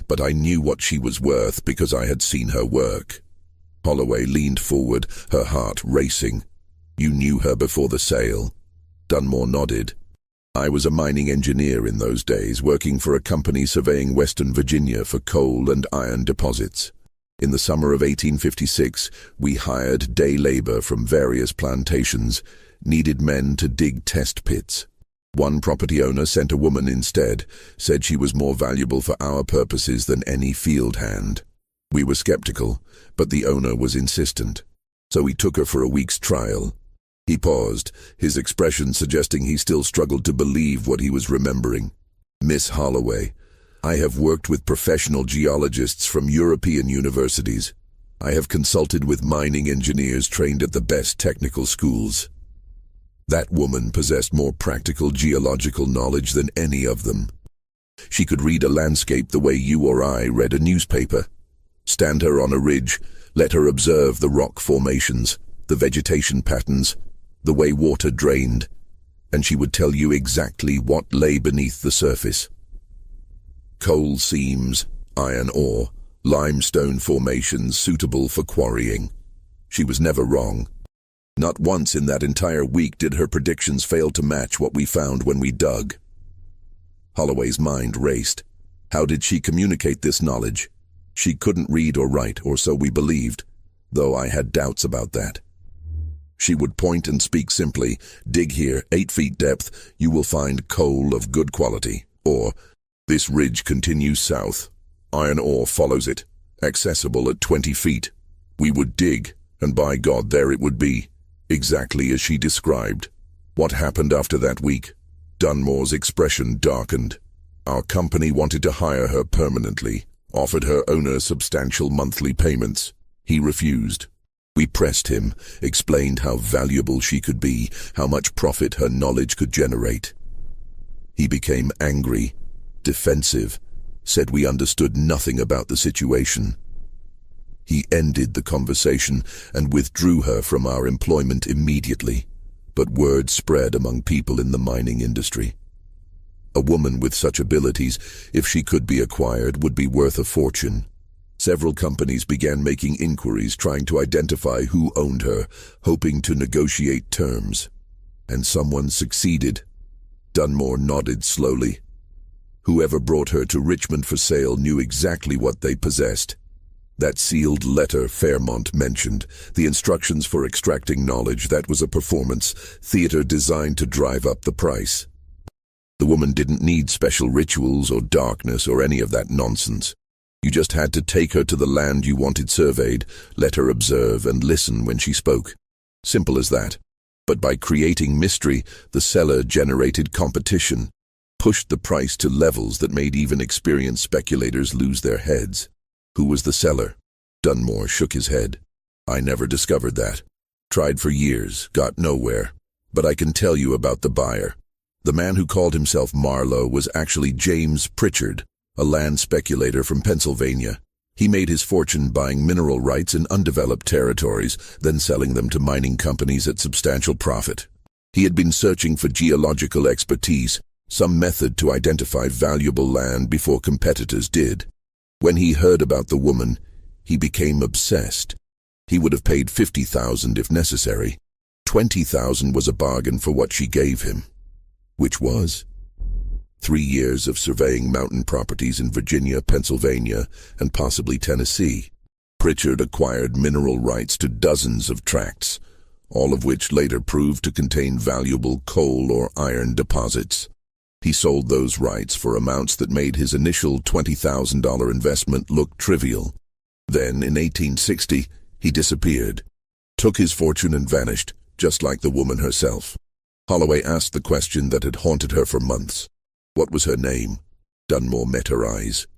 but I knew what she was worth because I had seen her work." Holloway leaned forward, her heart racing. "You knew her before the sale?" Dunmore nodded. "I was a mining engineer in those days, working for a company surveying Western Virginia for coal and iron deposits. In the summer of 1856, we hired day labor from various plantations, needed men to dig test pits. One property owner sent a woman instead, said she was more valuable for our purposes than any field hand. We were skeptical, but the owner was insistent, so we took her for a week's trial." He paused, his expression suggesting he still struggled to believe what he was remembering. "Miss Holloway, I have worked with professional geologists from European universities. I have consulted with mining engineers trained at the best technical schools. That woman possessed more practical geological knowledge than any of them. She could read a landscape the way you or I read a newspaper. Stand her on a ridge, let her observe the rock formations, the vegetation patterns, the way water drained, and she would tell you exactly what lay beneath the surface. Coal seams, iron ore, limestone formations suitable for quarrying. She was never wrong. Not once in that entire week did her predictions fail to match what we found when we dug." Holloway's mind raced. How did she communicate this knowledge? She couldn't read or write, or so we believed, though I had doubts about that. She would point and speak simply, "Dig here, 8 feet depth, you will find coal of good quality," or "This ridge continues south. Iron ore follows it, accessible at 20 feet. We would dig, and by God, there it would be, exactly as she described. What happened after that week? Dunmore's expression darkened. Our company wanted to hire her permanently, offered her owner substantial monthly payments. He refused. We pressed him, explained how valuable she could be, how much profit her knowledge could generate. He became angry, defensive, said we understood nothing about the situation. He ended the conversation and withdrew her from our employment immediately, but word spread among people in the mining industry. A woman with such abilities, if she could be acquired, would be worth a fortune. Several companies began making inquiries trying to identify who owned her, hoping to negotiate terms. And someone succeeded. Dunmore nodded slowly. Whoever brought her to Richmond for sale knew exactly what they possessed. That sealed letter Fairmont mentioned, the instructions for extracting knowledge, that was a performance theater designed to drive up the price. The woman didn't need special rituals or darkness or any of that nonsense. You just had to take her to the land you wanted surveyed, let her observe and listen when she spoke. Simple as that. But by creating mystery, the seller generated competition, pushed the price to levels that made even experienced speculators lose their heads. Who was the seller? Dunmore shook his head. I never discovered that. Tried for years, got nowhere. But I can tell you about the buyer. The man who called himself Marlowe was actually James Pritchard, a land speculator from Pennsylvania. He made his fortune buying mineral rights in undeveloped territories, then selling them to mining companies at substantial profit. He had been searching for geological expertise, some method to identify valuable land before competitors did. When he heard about the woman, he became obsessed. He would have paid $50,000 if necessary. $20,000 was a bargain for what she gave him. Which was 3 years of surveying mountain properties in Virginia, Pennsylvania, and possibly Tennessee. Pritchard acquired mineral rights to dozens of tracts, all of which later proved to contain valuable coal or iron deposits. He sold those rights for amounts that made his initial $20,000 investment look trivial. Then, in 1860, he disappeared, took his fortune and vanished, just like the woman herself. Holloway asked the question that had haunted her for months. What was her name? Dunmore met her eyes.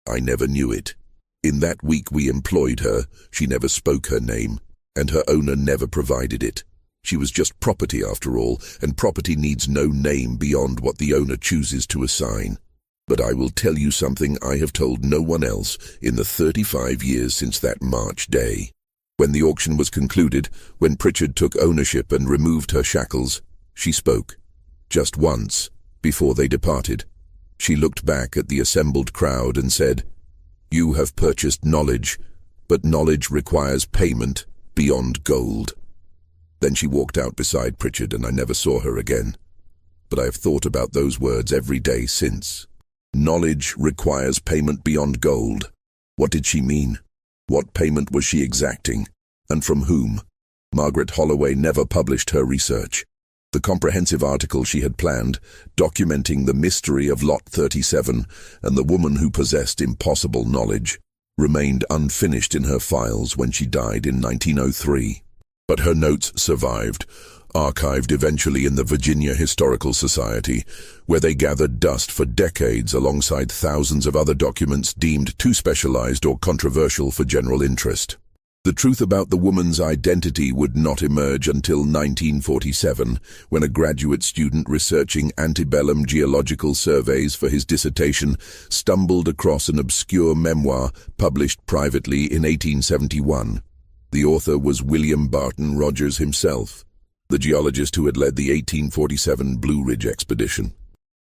I never knew it. In that week we employed her, she never spoke her name, and her owner never provided it. She was just property after all, and property needs no name beyond what the owner chooses to assign. But I will tell you something I have told no one else in the 35 years since that March day. When the auction was concluded, when Pritchard took ownership and removed her shackles, she spoke. Just once, before they departed. She looked back at the assembled crowd and said, "You have purchased knowledge, but knowledge requires payment beyond gold." Then she walked out beside Pritchard and I never saw her again. But I have thought about those words every day since. Knowledge requires payment beyond gold. What did she mean? What payment was she exacting? And from whom? Margaret Holloway never published her research. The comprehensive article she had planned, documenting the mystery of Lot 37 and the woman who possessed impossible knowledge, remained unfinished in her files when she died in 1903. But her notes survived, archived eventually in the Virginia Historical Society, where they gathered dust for decades alongside thousands of other documents deemed too specialized or controversial for general interest. The truth about the woman's identity would not emerge until 1947, when a graduate student researching antebellum geological surveys for his dissertation stumbled across an obscure memoir published privately in 1871. The author was William Barton Rogers himself, the geologist who had led the 1847 Blue Ridge expedition.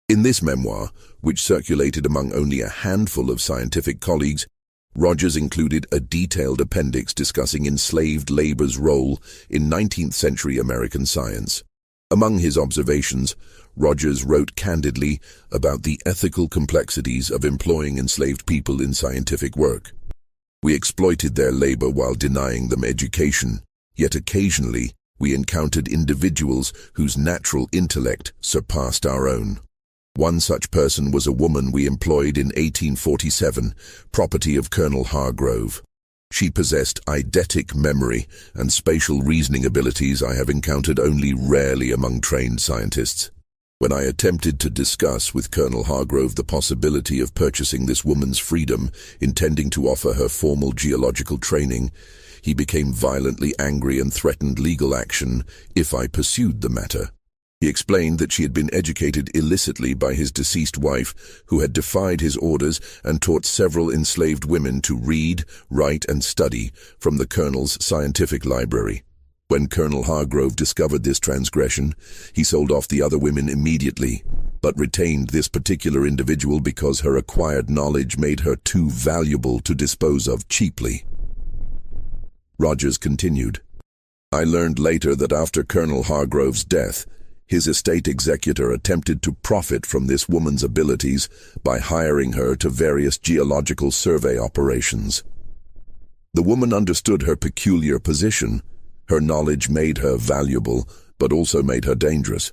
In this memoir, which circulated among only a handful of scientific colleagues, Rogers included a detailed appendix discussing enslaved labor's role in 19th-century American science. Among his observations, Rogers wrote candidly about the ethical complexities of employing enslaved people in scientific work. We exploited their labor while denying them education, yet occasionally we encountered individuals whose natural intellect surpassed our own. One such person was a woman we employed in 1847, property of Colonel Hargrove. She possessed eidetic memory and spatial reasoning abilities I have encountered only rarely among trained scientists. When I attempted to discuss with Colonel Hargrove the possibility of purchasing this woman's freedom, intending to offer her formal geological training, he became violently angry and threatened legal action if I pursued the matter. He explained that she had been educated illicitly by his deceased wife, who had defied his orders and taught several enslaved women to read, write, and study from the Colonel's scientific library. When Colonel Hargrove discovered this transgression, he sold off the other women immediately, but retained this particular individual because her acquired knowledge made her too valuable to dispose of cheaply. Rogers continued, I learned later that after Colonel Hargrove's death, his estate executor attempted to profit from this woman's abilities by hiring her to various geological survey operations. The woman understood her peculiar position. Her knowledge made her valuable, but also made her dangerous.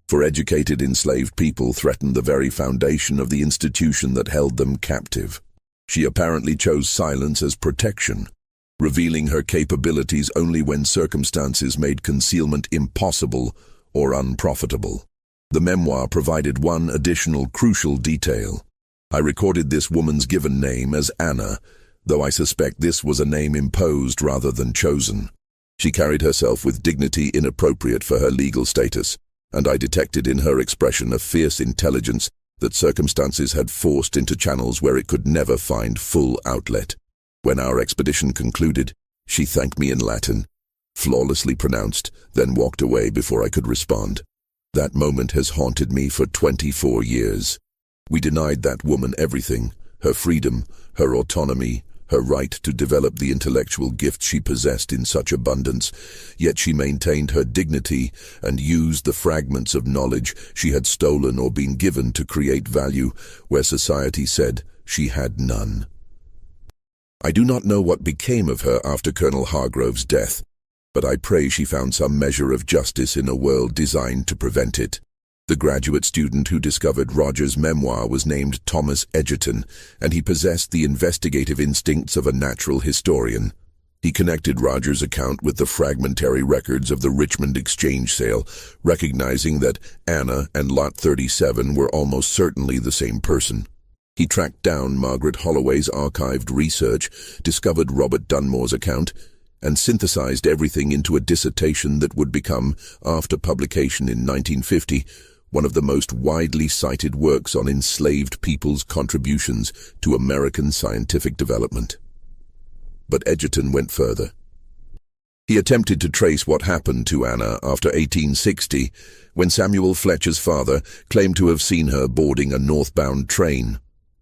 For educated enslaved people threatened the very foundation of the institution that held them captive. She apparently chose silence as protection, revealing her capabilities only when circumstances made concealment impossible or unprofitable. The memoir provided one additional crucial detail. I recorded this woman's given name as Anna, though I suspect this was a name imposed rather than chosen. She carried herself with dignity inappropriate for her legal status, and I detected in her expression a fierce intelligence that circumstances had forced into channels where it could never find full outlet. When our expedition concluded, she thanked me in Latin, flawlessly pronounced, then walked away before I could respond. That moment has haunted me for 24 years. We denied that woman everything, her freedom, her autonomy, her right to develop the intellectual gift she possessed in such abundance, yet she maintained her dignity and used the fragments of knowledge she had stolen or been given to create value where society said she had none. I do not know what became of her after Colonel Hargrove's death, but I pray she found some measure of justice in a world designed to prevent it. The graduate student who discovered Rogers' memoir was named Thomas Egerton, and he possessed the investigative instincts of a natural historian. He connected Rogers' account with the fragmentary records of the Richmond exchange sale, recognizing that Anna and Lot 37 were almost certainly the same person. He tracked down Margaret Holloway's archived research, discovered Robert Dunmore's account, and synthesized everything into a dissertation that would become, after publication in 1950, one of the most widely cited works on enslaved people's contributions to American scientific development. But Egerton went further. He attempted to trace what happened to Anna after 1860, when Samuel Fletcher's father claimed to have seen her boarding a northbound train.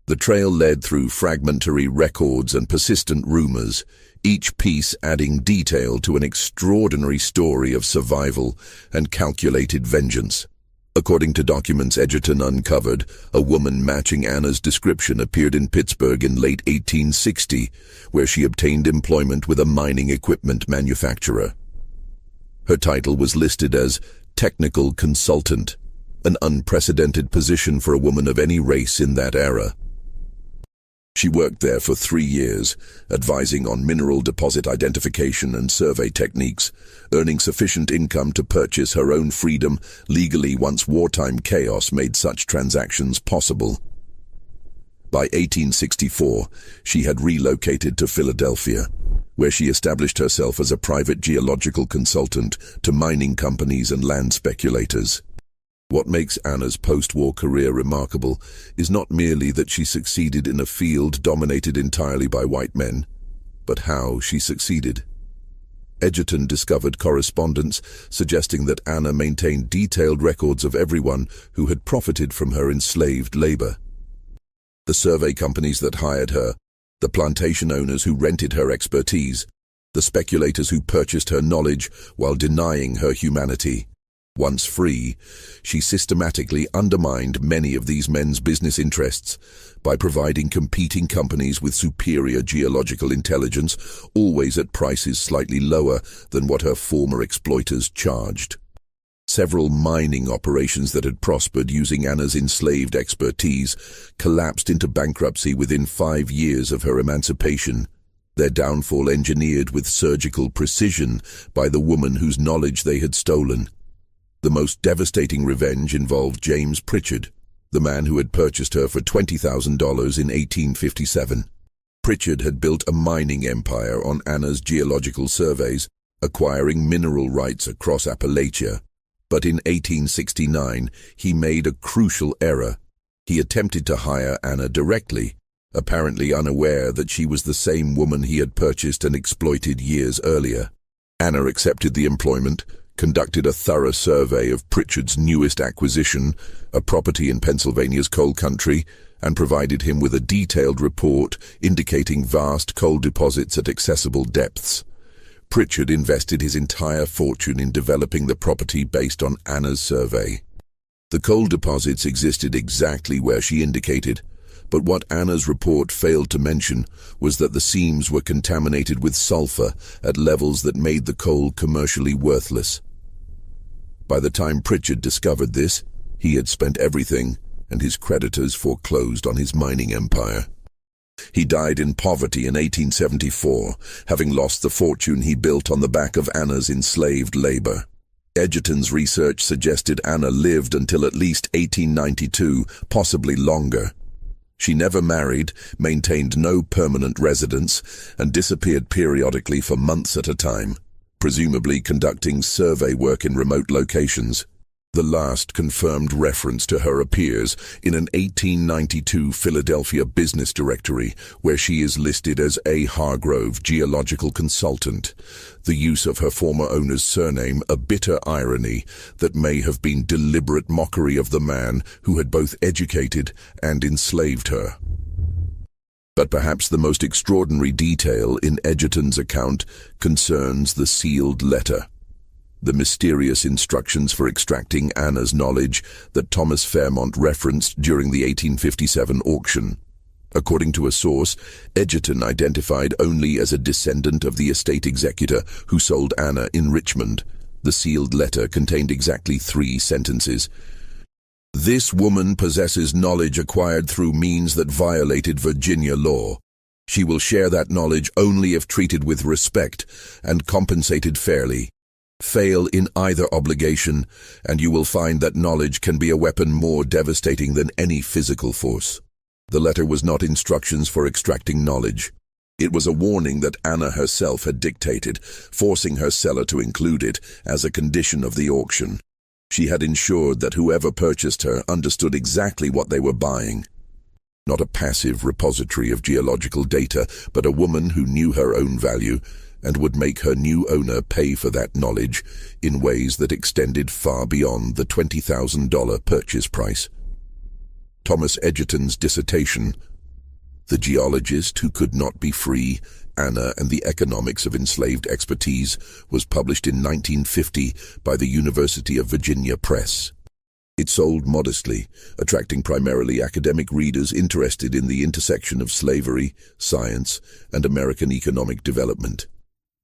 The trail led through fragmentary records and persistent rumors, each piece adding detail to an extraordinary story of survival and calculated vengeance. According to documents Egerton uncovered, a woman matching Anna's description appeared in Pittsburgh in late 1860, where she obtained employment with a mining equipment manufacturer. Her title was listed as technical consultant, an unprecedented position for a woman of any race in that era. She worked there for 3 years, advising on mineral deposit identification and survey techniques, earning sufficient income to purchase her own freedom legally once wartime chaos made such transactions possible. By 1864, she had relocated to Philadelphia, where she established herself as a private geological consultant to mining companies and land speculators. What makes Anna's post-war career remarkable is not merely that she succeeded in a field dominated entirely by white men, but how she succeeded. Egerton discovered correspondence suggesting that Anna maintained detailed records of everyone who had profited from her enslaved labor. The survey companies that hired her, the plantation owners who rented her expertise, the speculators who purchased her knowledge while denying her humanity. Once free, she systematically undermined many of these men's business interests by providing competing companies with superior geological intelligence, always at prices slightly lower than what her former exploiters charged. Several mining operations that had prospered using Anna's enslaved expertise collapsed into bankruptcy within 5 years of her emancipation, their downfall engineered with surgical precision by the woman whose knowledge they had stolen. The most devastating revenge involved James Pritchard, the man who had purchased her for $20,000 in 1857. Pritchard had built a mining empire on Anna's geological surveys, acquiring mineral rights across Appalachia. But in 1869, he made a crucial error. He attempted to hire Anna directly, apparently unaware that she was the same woman he had purchased and exploited years earlier. Anna accepted the employment, conducted a thorough survey of Pritchard's newest acquisition, a property in Pennsylvania's coal country, and provided him with a detailed report indicating vast coal deposits at accessible depths. Pritchard invested his entire fortune in developing the property based on Anna's survey. The coal deposits existed exactly where she indicated, but what Anna's report failed to mention was that the seams were contaminated with sulfur at levels that made the coal commercially worthless. By the time Pritchard discovered this, he had spent everything, and his creditors foreclosed on his mining empire. He died in poverty in 1874, having lost the fortune he built on the back of Anna's enslaved labor. Edgerton's research suggested Anna lived until at least 1892, possibly longer. She never married, maintained no permanent residence, and disappeared periodically for months at a time, presumably conducting survey work in remote locations. The last confirmed reference to her appears in an 1892 Philadelphia business directory, where she is listed as A. Hargrove, geological consultant. The use of her former owner's surname, a bitter irony that may have been deliberate mockery of the man who had both educated and enslaved her. But perhaps the most extraordinary detail in Edgerton's account concerns the sealed letter. The mysterious instructions for extracting Anna's knowledge that Thomas Fairmont referenced during the 1857 auction. According to a source, Edgerton identified only as a descendant of the estate executor who sold Anna in Richmond. The sealed letter contained exactly 3 sentences. "This woman possesses knowledge acquired through means that violated Virginia law. She will share that knowledge only if treated with respect and compensated fairly. Fail in either obligation, and you will find that knowledge can be a weapon more devastating than any physical force." The letter was not instructions for extracting knowledge. It was a warning that Anna herself had dictated, forcing her seller to include it as a condition of the auction. She had ensured that whoever purchased her understood exactly what they were buying. Not a passive repository of geological data, but a woman who knew her own value and would make her new owner pay for that knowledge in ways that extended far beyond the $20,000 purchase price. Thomas Edgerton's dissertation, "The Geologist Who Could Not Be Free, Anna and the Economics of Enslaved Expertise," was published in 1950 by the University of Virginia Press. It sold modestly, attracting primarily academic readers interested in the intersection of slavery, science, and American economic development.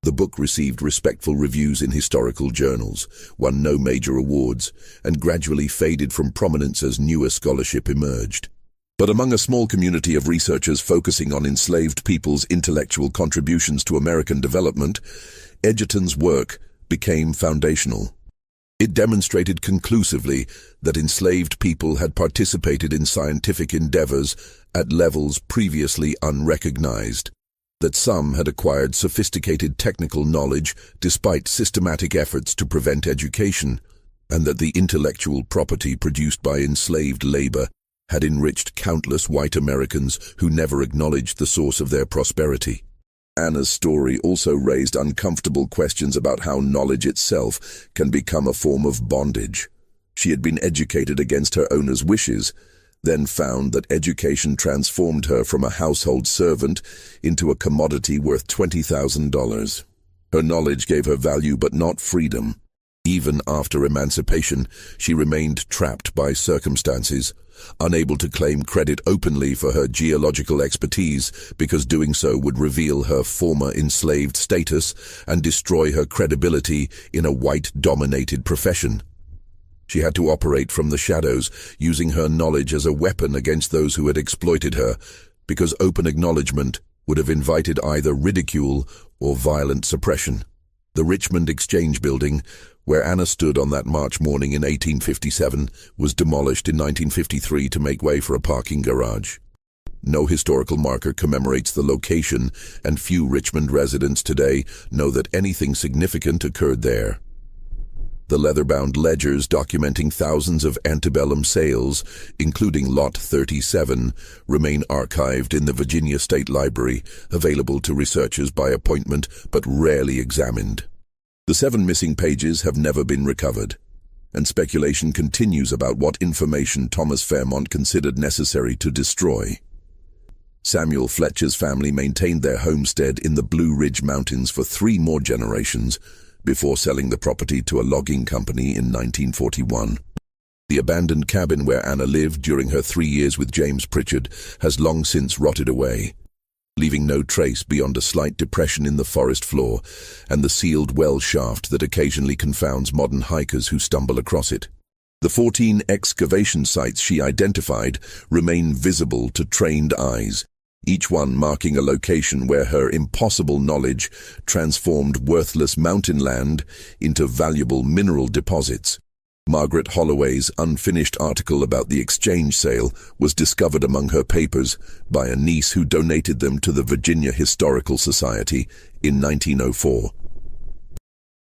The book received respectful reviews in historical journals, won no major awards, and gradually faded from prominence as newer scholarship emerged. But among a small community of researchers focusing on enslaved people's intellectual contributions to American development, Edgerton's work became foundational. It demonstrated conclusively that enslaved people had participated in scientific endeavors at levels previously unrecognized, that some had acquired sophisticated technical knowledge despite systematic efforts to prevent education, and that the intellectual property produced by enslaved labor had enriched countless white Americans who never acknowledged the source of their prosperity. Anna's story also raised uncomfortable questions about how knowledge itself can become a form of bondage. She had been educated against her owner's wishes, then found that education transformed her from a household servant into a commodity worth $20,000. Her knowledge gave her value but not freedom. Even after emancipation, she remained trapped by circumstances, unable to claim credit openly for her geological expertise because doing so would reveal her former enslaved status and destroy her credibility in a white-dominated profession. She had to operate from the shadows, using her knowledge as a weapon against those who had exploited her, because open acknowledgement would have invited either ridicule or violent suppression. The Richmond Exchange Building, where Anna stood on that March morning in 1857, was demolished in 1953 to make way for a parking garage. No historical marker commemorates the location, and few Richmond residents today know that anything significant occurred there. The leather-bound ledgers documenting thousands of antebellum sales, including Lot 37, remain archived in the Virginia State Library, available to researchers by appointment but rarely examined. The 7 missing pages have never been recovered, and speculation continues about what information Thomas Fairmont considered necessary to destroy. Samuel Fletcher's family maintained their homestead in the Blue Ridge Mountains for 3 more generations before selling the property to a logging company in 1941. The abandoned cabin where Anna lived during her 3 years with James Pritchard has long since rotted away, leaving no trace beyond a slight depression in the forest floor and the sealed well shaft that occasionally confounds modern hikers who stumble across it. The 14 excavation sites she identified remain visible to trained eyes, each one marking a location where her impossible knowledge transformed worthless mountain land into valuable mineral deposits. Margaret Holloway's unfinished article about the exchange sale was discovered among her papers by a niece who donated them to the Virginia Historical Society in 1904.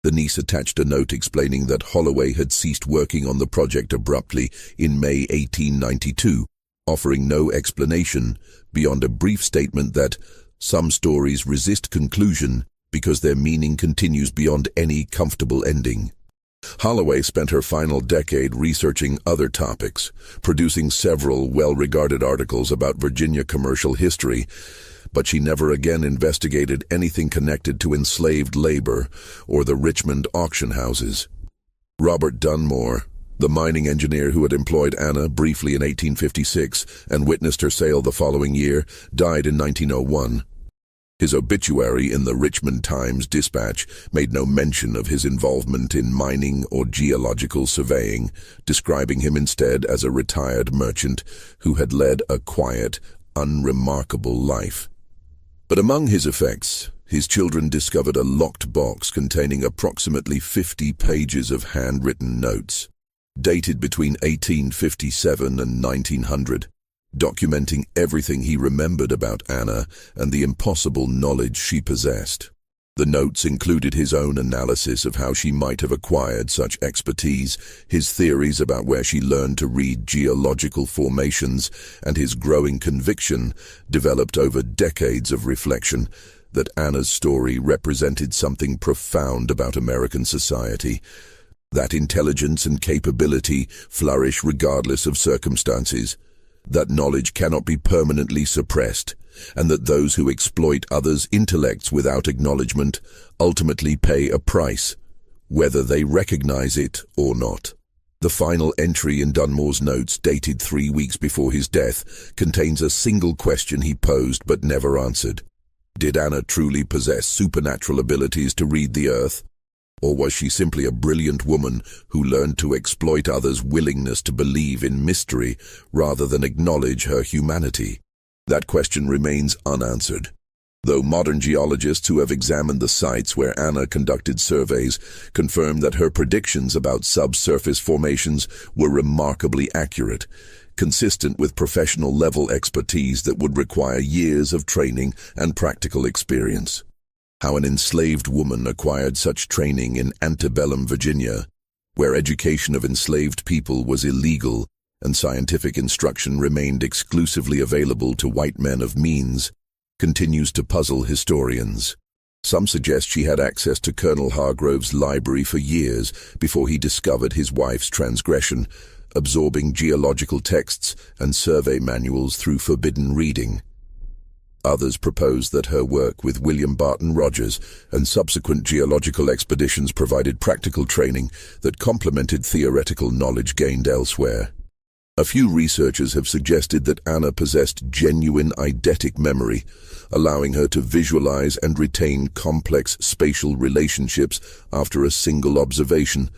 The niece attached a note explaining that Holloway had ceased working on the project abruptly in May 1892, offering no explanation beyond a brief statement that some stories resist conclusion because their meaning continues beyond any comfortable ending. Holloway spent her final decade researching other topics, producing several well-regarded articles about Virginia commercial history, but she never again investigated anything connected to enslaved labor or the Richmond auction houses. Robert Dunmore, the mining engineer who had employed Anna briefly in 1856 and witnessed her sale the following year, died in 1901. His obituary in the Richmond Times-Dispatch made no mention of his involvement in mining or geological surveying, describing him instead as a retired merchant who had led a quiet, unremarkable life. But among his effects, his children discovered a locked box containing approximately 50 pages of handwritten notes, dated between 1857 and 1900, documenting everything he remembered about Anna and the impossible knowledge she possessed. The notes included his own analysis of how she might have acquired such expertise, his theories about where she learned to read geological formations, and his growing conviction, developed over decades of reflection, that Anna's story represented something profound about American society, that intelligence and capability flourish regardless of circumstances, that knowledge cannot be permanently suppressed, and that those who exploit others' intellects without acknowledgement ultimately pay a price, whether they recognize it or not. The final entry in Dunmore's notes, dated 3 weeks before his death, contains a single question he posed but never answered. Did Anna truly possess supernatural abilities to read the earth? Or was she simply a brilliant woman who learned to exploit others' willingness to believe in mystery rather than acknowledge her humanity? That question remains unanswered, though modern geologists who have examined the sites where Anna conducted surveys confirm that her predictions about subsurface formations were remarkably accurate, consistent with professional-level expertise that would require years of training and practical experience. How an enslaved woman acquired such training in antebellum Virginia, where education of enslaved people was illegal and scientific instruction remained exclusively available to white men of means, continues to puzzle historians. Some suggest she had access to Colonel Hargrove's library for years before he discovered his wife's transgression, absorbing geological texts and survey manuals through forbidden reading. Others propose that her work with William Barton Rogers and subsequent geological expeditions provided practical training that complemented theoretical knowledge gained elsewhere. A few researchers have suggested that Anna possessed genuine eidetic memory, allowing her to visualize and retain complex spatial relationships after a single observation,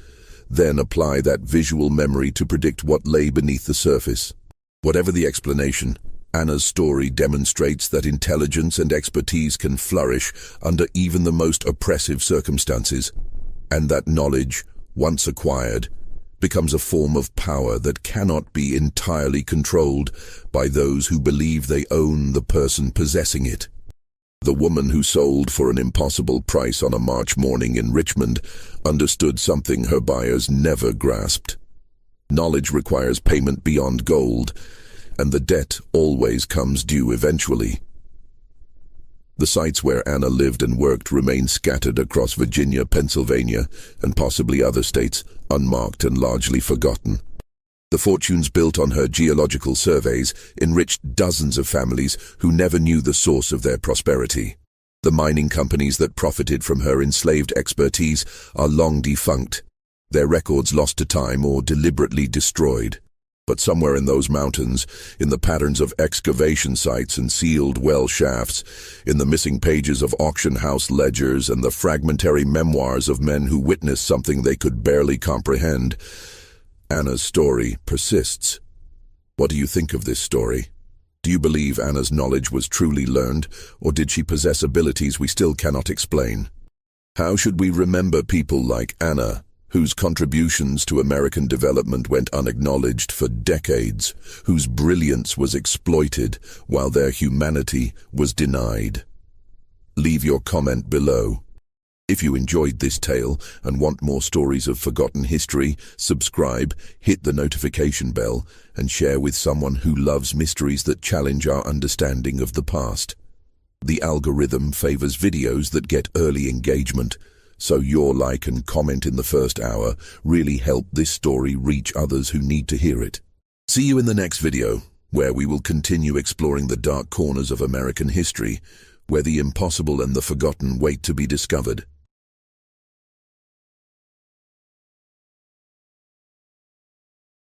then apply that visual memory to predict what lay beneath the surface. Whatever the explanation, Anna's story demonstrates that intelligence and expertise can flourish under even the most oppressive circumstances, and that knowledge, once acquired, becomes a form of power that cannot be entirely controlled by those who believe they own the person possessing it. The woman who sold for an impossible price on a March morning in Richmond understood something her buyers never grasped. Knowledge requires payment beyond gold, and the debt always comes due eventually. The sites where Anna lived and worked remain scattered across Virginia, Pennsylvania, and possibly other states, unmarked and largely forgotten. The fortunes built on her geological surveys enriched dozens of families who never knew the source of their prosperity. The mining companies that profited from her enslaved expertise are long defunct, their records lost to time or deliberately destroyed. But somewhere in those mountains, in the patterns of excavation sites and sealed well shafts, in the missing pages of auction house ledgers and the fragmentary memoirs of men who witnessed something they could barely comprehend, Anna's story persists. What do you think of this story? Do you believe Anna's knowledge was truly learned, or did she possess abilities we still cannot explain? How should we remember people like Anna, whose contributions to American development went unacknowledged for decades, whose brilliance was exploited while their humanity was denied? Leave your comment below. If you enjoyed this tale and want more stories of forgotten history, subscribe, hit the notification bell, and share with someone who loves mysteries that challenge our understanding of the past. The algorithm favors videos that get early engagement, so your like and comment in the first hour really help this story reach others who need to hear it. See you in the next video, where we will continue exploring the dark corners of American history, where the impossible and the forgotten wait to be discovered.